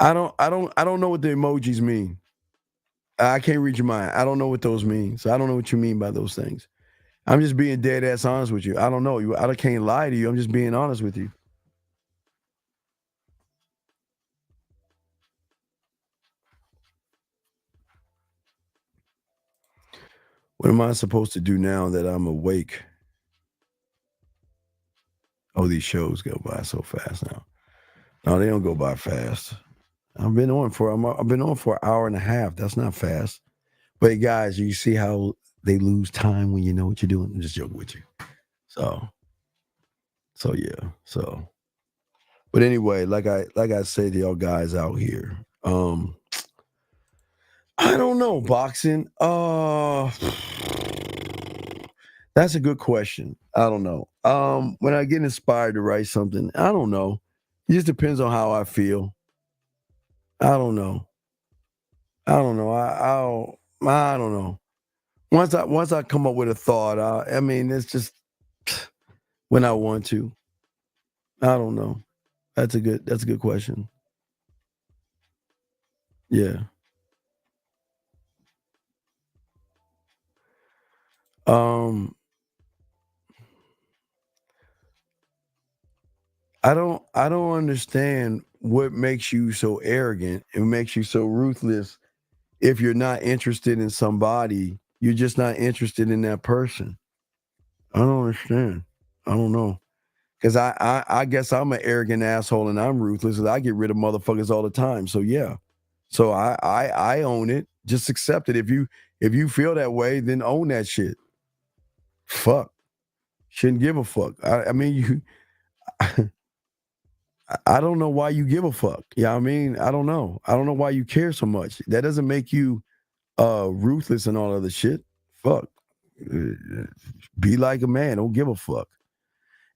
I don't know what the emojis mean. I can't read your mind. I don't know what those mean. So I don't know what you mean by those things. I'm just being dead ass honest with you. I don't know. I can't lie to you. I'm just being honest with you. What am I supposed to do now that I'm awake? Oh, these shows go by so fast now. No, they don't go by fast. I've been on for an hour and a half. That's not fast. But guys, you see how they lose time when you know what you're doing? I'm just joking with you. So yeah. So, but anyway, like I said to y'all guys out here, I don't know, boxing. That's a good question. I don't know. When I get inspired to write something, I don't know. It just depends on how I feel. I don't know. I don't know. Once I come up with a thought, I mean, it's just when I want to. I don't know. That's a good question. Yeah. I don't understand what makes you so arrogant and makes you so ruthless. If you're not interested in somebody, you're just not interested in that person. I don't understand. I don't know. Because I guess I'm an arrogant asshole and I'm ruthless. I get rid of motherfuckers all the time. So yeah. So I own it. Just accept it. If you feel that way, then own that shit. Fuck. Shouldn't give a fuck. I mean, I don't know why you give a fuck. Yeah, I mean, I don't know. I don't know why you care so much. That doesn't make you ruthless and all other shit. Fuck. Be like a man. Don't give a fuck.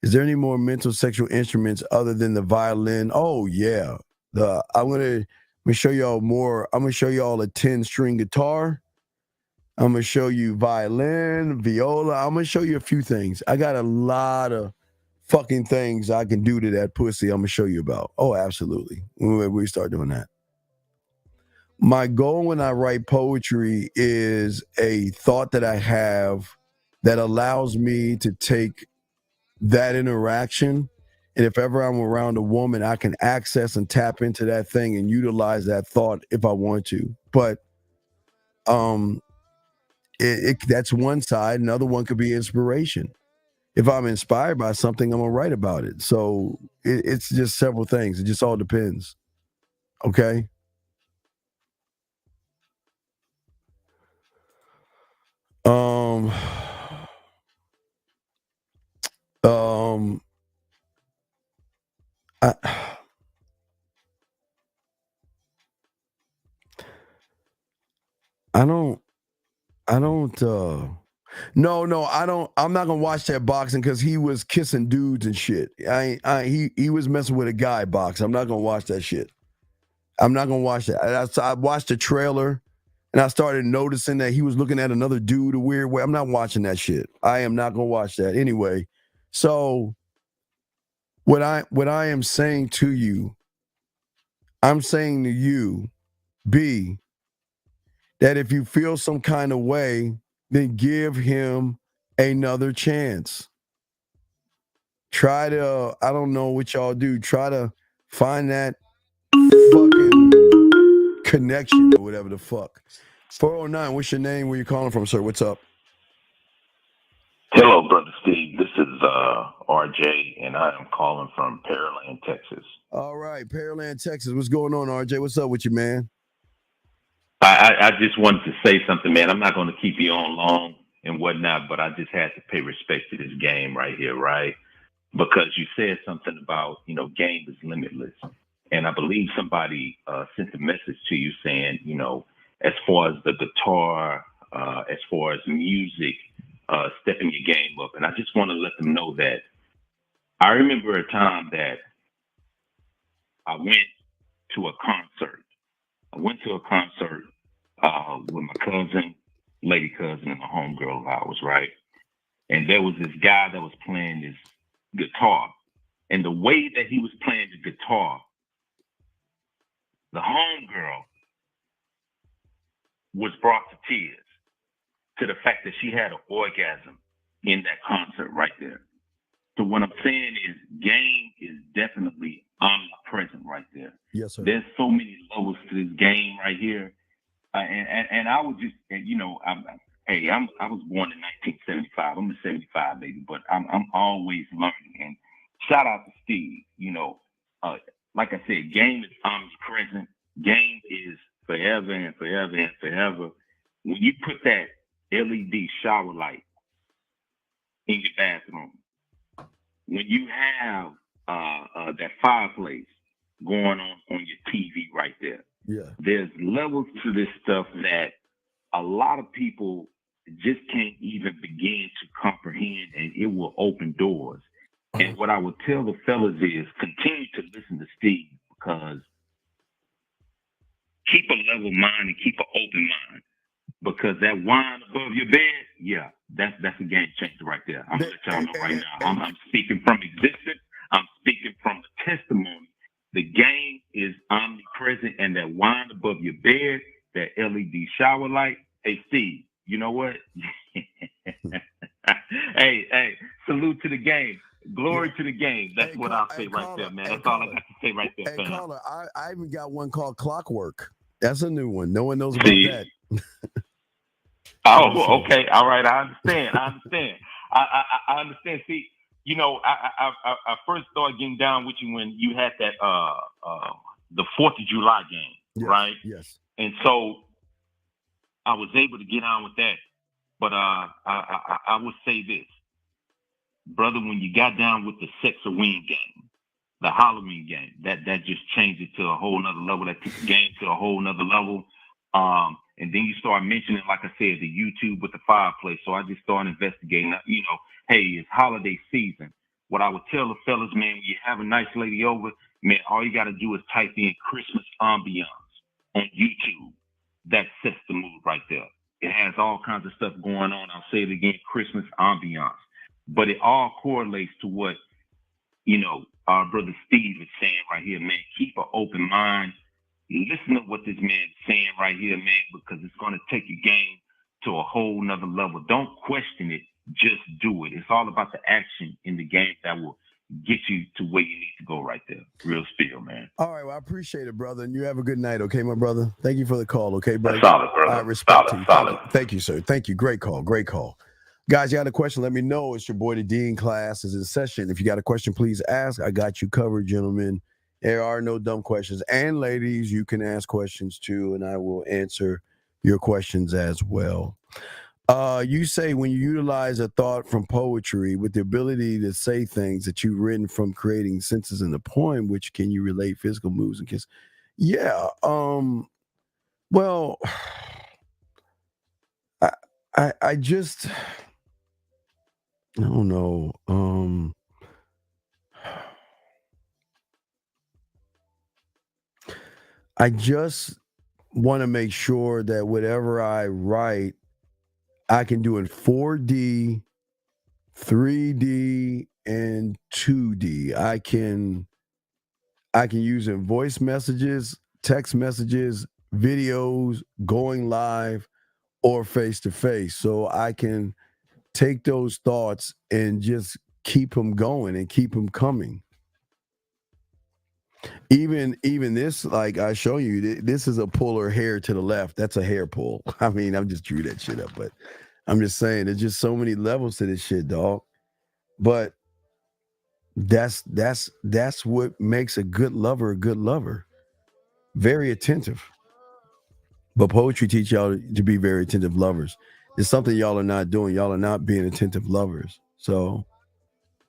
Is there any more mental sexual instruments other than the violin? Oh yeah. I'm gonna show y'all more. I'm gonna show y'all a 10-string guitar. I'm gonna show you violin, viola. I'm gonna show you a few things. I got a lot of fucking things I can do to that pussy. I'm gonna show you about. Oh, absolutely. We start doing that. My goal when I write poetry is a thought that I have that allows me to take that interaction, and if ever I'm around a woman, I can access and tap into that thing and utilize that thought if I want to. But that's one side. Another one could be inspiration. If I'm inspired by something, I'm gonna write about it. So it's just several things. It just all depends. Okay. I'm not gonna watch that boxing because he was kissing dudes and shit. He was messing with a guy boxing. I'm not gonna watch that shit. I'm not gonna watch that. I watched the trailer and I started noticing that he was looking at another dude a weird way. I'm not watching that shit. I am not gonna watch that anyway. So what I am saying to you, I'm saying to you, B, that if you feel some kind of way, then give him another chance. Try to, I don't know what y'all do. Try to find that fucking connection or whatever the fuck. 409, what's your name? Where you calling from, sir? What's up? Hello, Brother Steve. This is RJ, and I am calling from Pearland, Texas. All right, Pearland, Texas. What's going on, RJ? What's up with you, man? I just wanted to say something, man. I'm not going to keep you on long and whatnot, but I just had to pay respect to this game right here, right? Because you said something about, game is limitless. And I believe somebody sent a message to you saying, as far as the guitar, as far as music, stepping your game up. And I just want to let them know that I remember a time that I went to a concert. I went to a concert with my cousin, lady cousin, and a homegirl of ours, right? And there was this guy that was playing this guitar. And the way that he was playing the guitar, the homegirl was brought to tears to the fact that she had an orgasm in that concert right there. So what I'm saying is game is definitely omnipresent right there. Yes, sir. There's so many levels to this game right here. And I would just, hey, I was born in 1975. I'm a 75 baby, but I'm always learning. And shout out to Steve. You know, like I said, game is omnipresent. Game is forever and forever and forever. When you put that LED shower light in your bathroom, when you have that fireplace going on your TV right there, yeah, there's levels to this stuff that a lot of people just can't even begin to comprehend, and it will open doors. And what I would tell the fellas is continue to listen to Steve, because keep a level mind and keep an open mind, because that wine above your bed, yeah, that's a game changer right there. I'm gonna let y'all know right now. I'm speaking from existence. I'm speaking from the testimony. The game is omnipresent, and that wine above your bed, that LED shower light. Hey, Steve, you know what? hey, salute to the game. Glory to the game. That's what I'll say right there, man. That's all I got to say right there, Hey, fam. caller, I even got one called Clockwork. That's a new one. No one knows about See? that. Oh, okay. All right. I understand. I understand. See, you know, I first started getting down with you when you had that the 4th of July game, right? Yes. And so I was able to get on with that. But I would say this, brother, when you got down with the Sex Halloween game, the Halloween game, that just changed it to a whole nother level. That took the game to a whole nother level. And then you start mentioning, like I said, the YouTube with the fireplace. So I just started investigating, you know, hey, it's holiday season. What I would tell the fellas, man, when you have a nice lady over, man, all you got to do is type in Christmas ambiance on YouTube. That sets the mood right there. It has all kinds of stuff going on. I'll say it again, Christmas ambiance. But it all correlates to what, you know, our brother Steve is saying right here, man. Keep an open mind. Listen to what this man is saying right here, man, because it's going to take your game to a whole nother level. Don't question it. Just do it. It's all about the action in the game that will get you to where you need to go right there. Real spiel, man. All right, well, I appreciate it, brother. And you have a good night, okay, my brother? Thank you for the call, okay, brother? Solid, brother. I respect Solid, you. solid. Thank you, sir. Thank you. Great call. Great call. Guys, you got a question, let me know. It's your boy, the Dean. Class is in session. If you got a question, please ask. I got you covered, gentlemen. There are no dumb questions. And ladies, you can ask questions too, and I will answer your questions as well. You say when you utilize a thought from poetry with the ability to say things that you've written from creating sentences in the poem, which can you relate physical moves and kiss? Yeah. Well, I just, I don't know. I just want to make sure that whatever I write, I can do in 4D, 3D, and 2D. I can use in voice messages, text messages, videos, going live, or face to face. So I can take those thoughts and just keep them going and keep them coming. Even this, like I show you, this is a puller hair to the left. That's a hair pull. I mean, I just drew that shit up, but I'm just saying there's just so many levels to this shit, dog. But that's what makes a good lover a good lover. Very attentive. But poetry teach y'all to be very attentive lovers. It's something y'all are not doing. Y'all are not being attentive lovers. So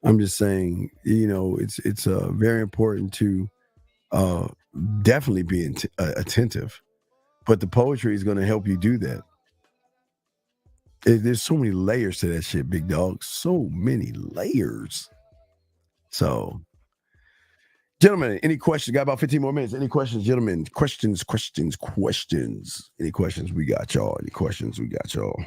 I'm just saying, you know, it's very important to definitely be attentive, but the poetry is going to help you do that. There's so many layers to that shit, big dog. So many layers. So, gentlemen, any questions? Got about 15 more minutes. Any questions, gentlemen? Questions. Any questions? We got y'all. Any questions? We got y'all.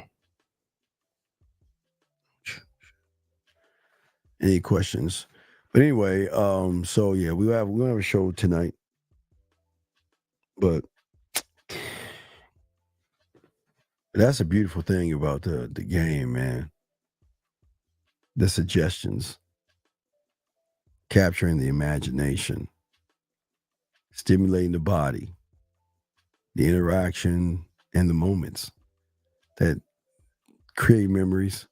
Any questions? But anyway, so yeah, we'll have a show tonight. But that's a beautiful thing about the game, man. The suggestions, capturing the imagination, stimulating the body, the interaction and the moments that create memories.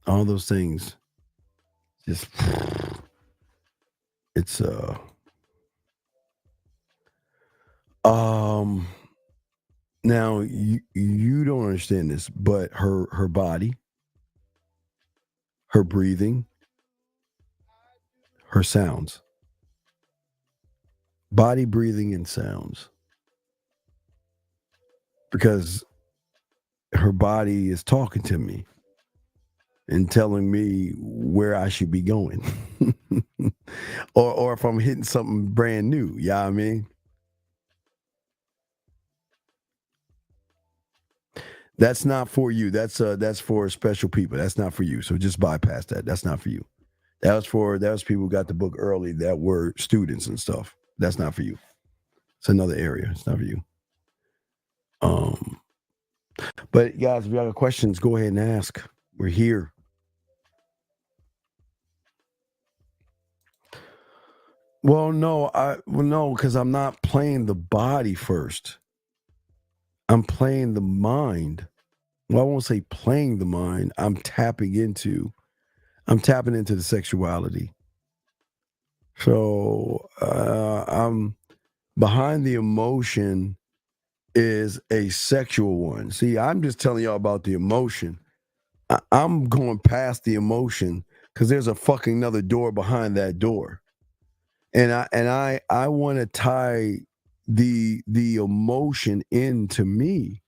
All those things. Just it's now you don't understand this, but her body, her breathing, her sounds. Body, breathing, and sounds. Because her body is talking to me and telling me where I should be going. or if I'm hitting something brand new. You know what I mean? That's not for you. That's for special people. That's not for you. So just bypass that. That's not for you. That was people who got the book early that were students and stuff. That's not for you. It's another area. It's not for you. But guys, if you have questions, go ahead and ask. We're here. Well, no, because I'm not playing the body first. I'm playing the mind. Well, I won't say playing the mind. I'm tapping into the sexuality. So I'm behind the emotion is a sexual one. See, I'm just telling y'all about the emotion. I'm going past the emotion because there's a fucking another door behind that door. And I want to tie the emotion into me.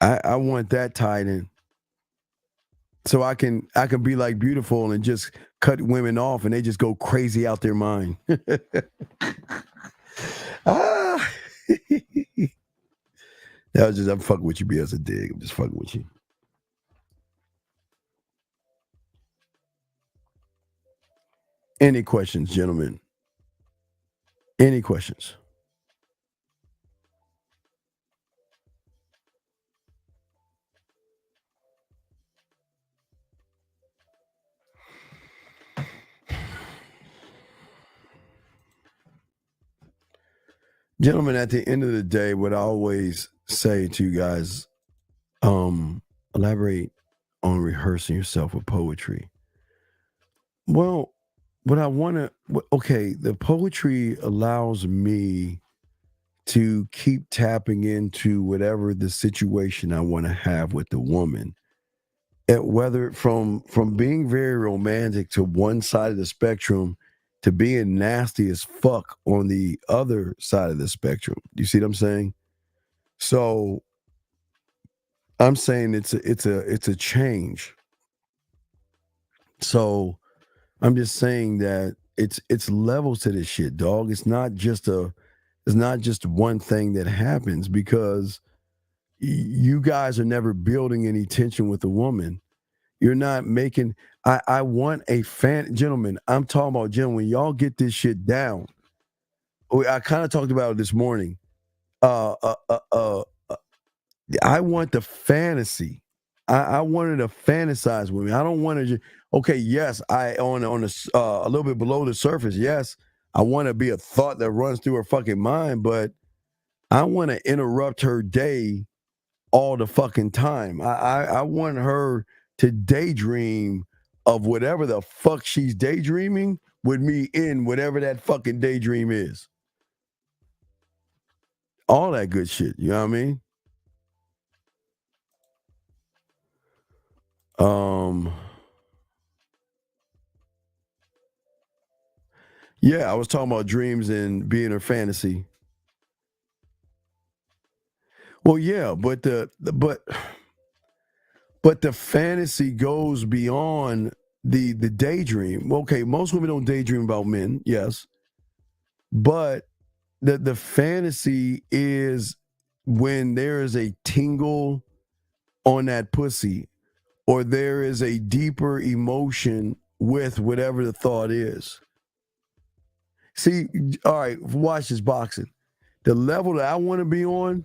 I want that tied in. So I can be like Beautiful and just cut women off and they just go crazy out their mind. That was just, I'm fucking with you, B, as a dig. I'm just fucking with you. Any questions, gentlemen? Any questions? Gentlemen, at the end of the day, what I always say to you guys, elaborate on rehearsing yourself with poetry. Well, what I want to, okay, the poetry allows me to keep tapping into whatever the situation I want to have with the woman. And whether from being very romantic to one side of the spectrum to being nasty as fuck on the other side of the spectrum. You see what I'm saying? So I'm saying it's a change. So I'm just saying that it's levels to this shit, dog. It's not just one thing that happens because you guys are never building any tension with a woman. You're not making. I want a fan, gentlemen. I'm talking about, gentlemen. When y'all get this shit down, I kind of talked about it this morning. I want the fantasy. I wanted to fantasize with me. I don't want to just, okay, yes, I on a little bit below the surface, yes, I want to be a thought that runs through her fucking mind, but I want to interrupt her day all the fucking time. I want her to daydream of whatever the fuck she's daydreaming with me in whatever that fucking daydream is. All that good shit, you know what I mean? Yeah, I was talking about dreams and being a fantasy. Well, yeah, but the fantasy goes beyond the daydream. Okay, most women don't daydream about men, yes. But the fantasy is when there is a tingle on that pussy, or there is a deeper emotion with whatever the thought is. See, all right, watch this boxing. The level that I want to be on,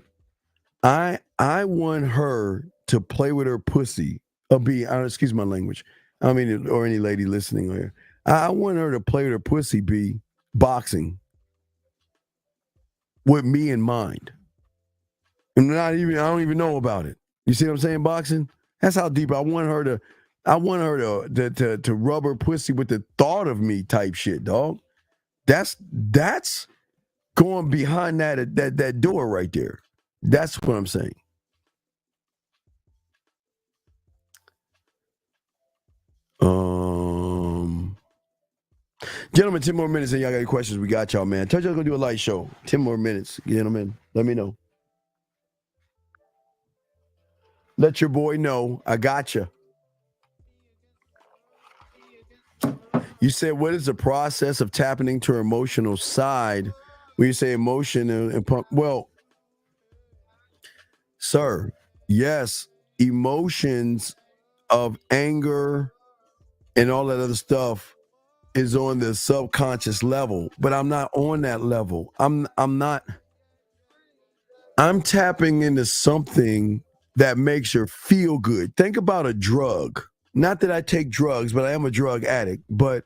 I want her to play with her pussy. Excuse my language. I mean, or any lady listening here. I want her to play with her pussy, be boxing with me in mind. And I don't even know about it. You see what I'm saying, boxing? That's how deep I want her to rub her pussy with the thought of me type shit, dog. That's going behind that door right there. That's what I'm saying. Gentlemen, 10 more minutes and y'all got any questions? We got y'all, man. Told y'all gonna do a light show. 10 more minutes, gentlemen. Let me know. Let your boy know. I got you. You said, what is the process of tapping into her emotional side? When you say emotion and pump, well, sir, yes, emotions of anger and all that other stuff is on the subconscious level, but I'm not on that level. I'm tapping into something that makes her feel good. Think about a drug. Not that I take drugs, but I am a drug addict. But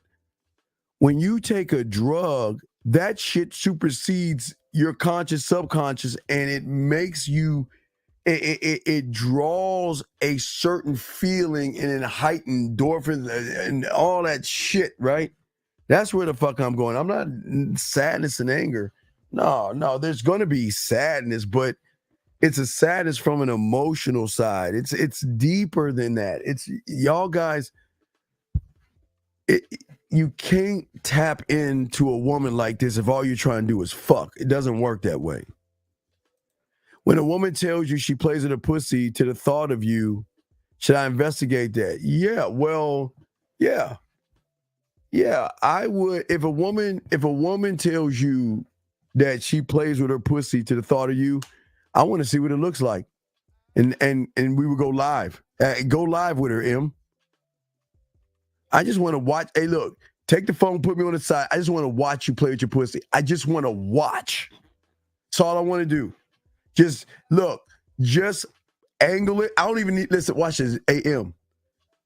when you take a drug, that shit supersedes your conscious, subconscious, and it makes you, it draws a certain feeling and a heightened endorphins and all that shit, right? That's where the fuck I'm going. I'm not sadness and anger. No, there's going to be sadness, but it's a sadness from an emotional side. It's deeper than that. It's y'all guys, you can't tap into a woman like this if all you're trying to do is fuck. It doesn't work that way. When a woman tells you she plays with a pussy to the thought of you, should I investigate that? Yeah, well, yeah. Yeah, I would. If a woman tells you that she plays with her pussy to the thought of you, I want to see what it looks like. And we would go live. Go live with her, M. I just want to watch. Hey, look, take the phone, put me on the side. I just want to watch you play with your pussy. I just want to watch. That's all I want to do. Just look, just angle it. I don't even need, listen, watch this, AM.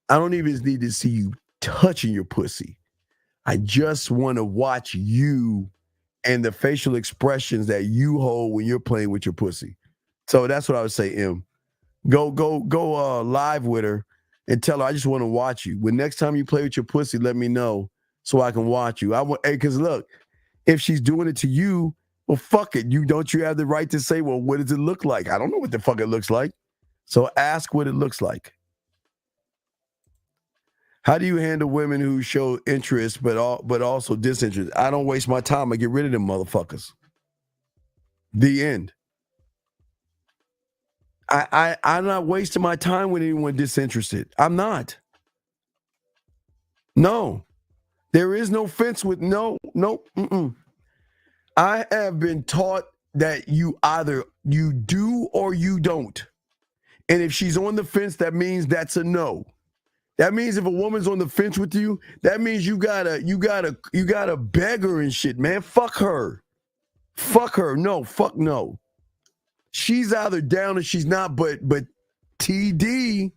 I don't even need to see you touching your pussy. I just want to watch you and the facial expressions that you hold when you're playing with your pussy. So that's what I would say, M. Go live with her and tell her, I just want to watch you. When next time you play with your pussy, let me know so I can watch you. Because look, if she's doing it to you, well, fuck it. You have the right to say, well, what does it look like? I don't know what the fuck it looks like. So ask what it looks like. How do you handle women who show interest but also disinterest? I don't waste my time. I get rid of them motherfuckers. The end. I'm not wasting my time with anyone disinterested. I'm not. No. There is no fence with no. I have been taught that you either you do or you don't. And if she's on the fence, that means that's a no. That means if a woman's on the fence with you, that means you gotta beg her and shit, man. Fuck her. Fuck her. No, fuck no. She's either down or she's not, but TD,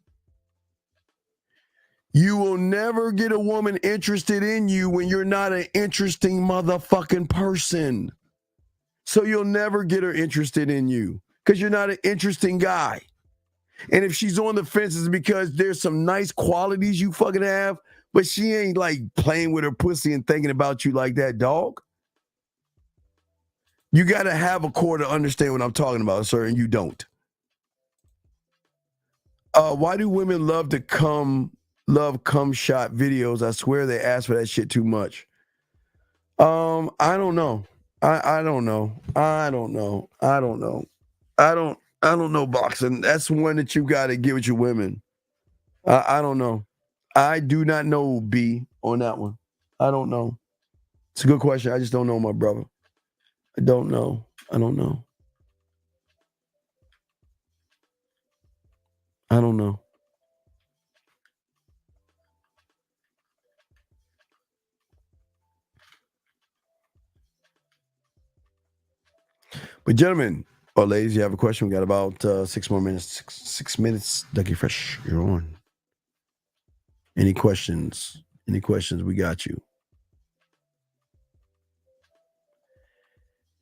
you will never get a woman interested in you when you're not an interesting motherfucking person. So you'll never get her interested in you because you're not an interesting guy. And if she's on the fence, it's because there's some nice qualities you fucking have, but she ain't like playing with her pussy and thinking about you like that, dog. You got to have a core to understand what I'm talking about, sir, and you don't. Why do women love cum shot videos? I swear they ask for that shit too much. I don't know. I don't know, boxing. That's one that you got to get with your women. I don't know. I do not know, B, on that one. I don't know. It's a good question. I just don't know, my brother. I don't know. I don't know. But gentlemen, or ladies, you have a question? We got about 6 more minutes. Six minutes. Ducky Fresh, you're on. Any questions? We got you.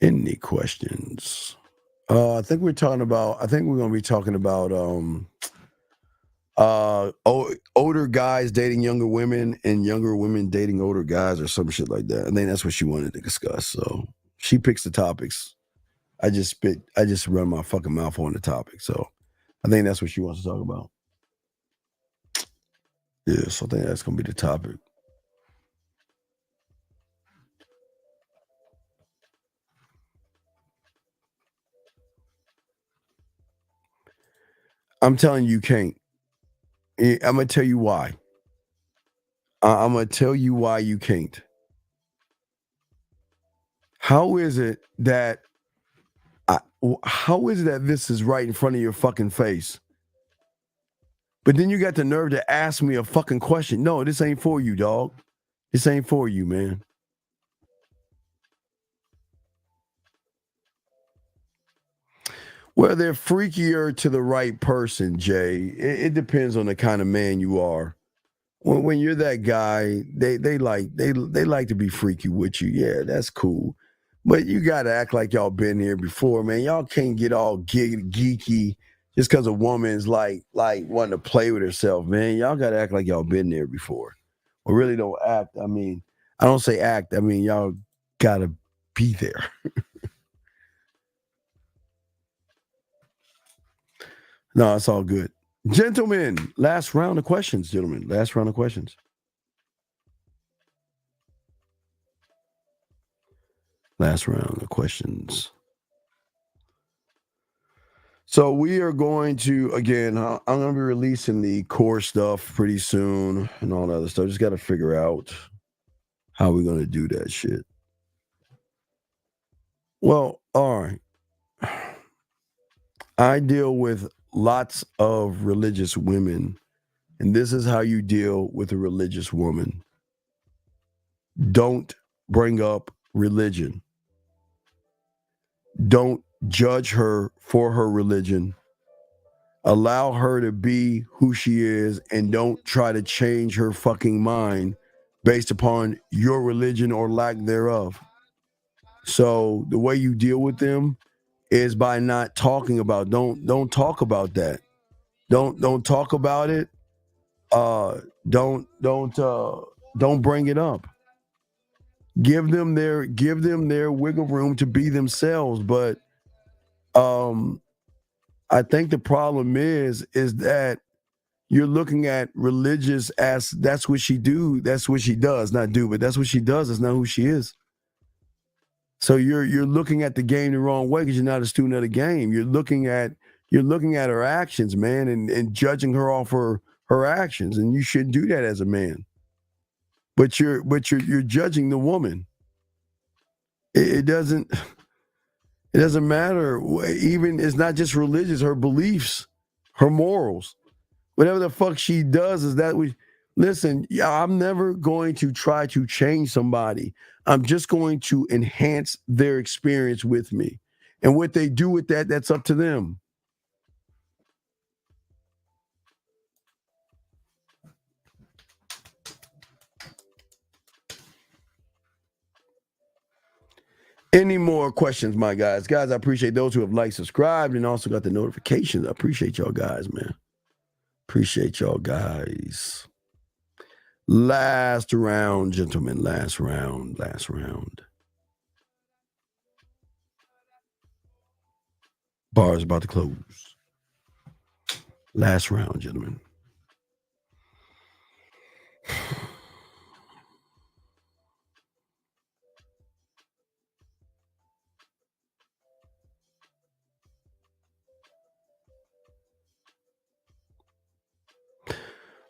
Any questions? I think we're talking about. I think we're gonna be talking about older guys dating younger women and younger women dating older guys or some shit like that. I think that's what she wanted to discuss. So she picks the topics. I just run my fucking mouth on the topic. So I think that's what she wants to talk about. Yeah, so I think that's gonna be the topic. I'm telling you can't. I'm gonna tell you why. I'm gonna tell you why you can't. How is it that this is right in front of your fucking face? But then you got the nerve to ask me a fucking question. No, this ain't for you, dog. This ain't for you, man. Well, they're freakier to the right person, Jay. It depends on the kind of man you are. When you're that guy, they like to be freaky with you. Yeah, that's cool. But you gotta act like y'all been here before, man. Y'all can't get all geeky just because a woman's like wanting to play with herself, man. Y'all gotta act like y'all been there before. Or really don't act. I mean, I don't say act. I mean, y'all gotta be there. No, it's all good. Gentlemen, last round of questions, gentlemen. Last round of questions. Last round of questions. So we are going to, again, I'm going to be releasing the core stuff pretty soon and all that other stuff. Just got to figure out how we're going to do that shit. Well, all right. I deal with lots of religious women, and this is how you deal with a religious woman. Don't bring up religion. Don't judge her for her religion. Allow her to be who she is, and don't try to change her fucking mind based upon your religion or lack thereof. So the way you deal with them is by not talking about. Don't talk about that. Don't talk about it. Don't bring it up. Give them their wiggle room to be themselves. But I think the problem is that you're looking at religious as that's what she does, not do, but that's what she does. It's not who she is. So you're looking at the game the wrong way because you're not a student of the game. You're looking at her actions, man, and judging her off her actions, and you shouldn't do that as a man. But you're judging the woman. It doesn't matter. Even it's not just religious. Her beliefs, her morals, whatever the fuck she does is that we. Listen, I'm never going to try to change somebody. I'm just going to enhance their experience with me. And what they do with that, that's up to them. Any more questions, my guys? Guys, I appreciate those who have liked, subscribed, and also got the notifications. I appreciate y'all guys, man. Appreciate y'all guys. Last round, gentlemen. Last round. Bar is about to close. Last round, gentlemen.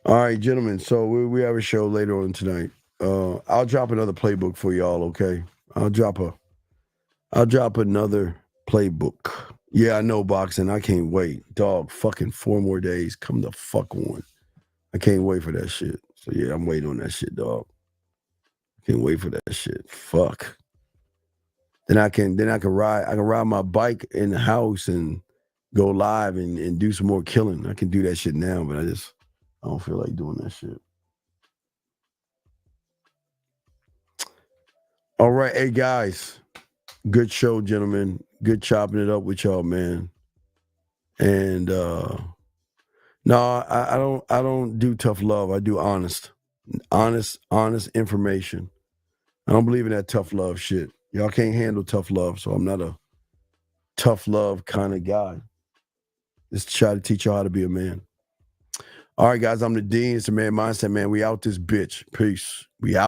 All right, gentlemen. So we have a show later on tonight. I'll drop another playbook for y'all, okay? I'll drop another playbook. Yeah, I know boxing. I can't wait. Dog, fucking 4 more days. Come the fuck on. I can't wait for that shit. So yeah, I'm waiting on that shit, dog. Can't wait for that shit. Fuck. Then I can ride my bike in the house and go live and do some more killing. I can do that shit now, but I don't feel like doing that shit. All right, hey guys. Good show, gentlemen. Good chopping it up with y'all, man. And no, I don't do tough love. I do honest information. I don't believe in that tough love shit. Y'all can't handle tough love, so I'm not a tough love kind of guy. Just try to teach y'all how to be a man. All right, guys, I'm the Dean. It's the Man Mindset, man. We out this bitch. Peace. We out.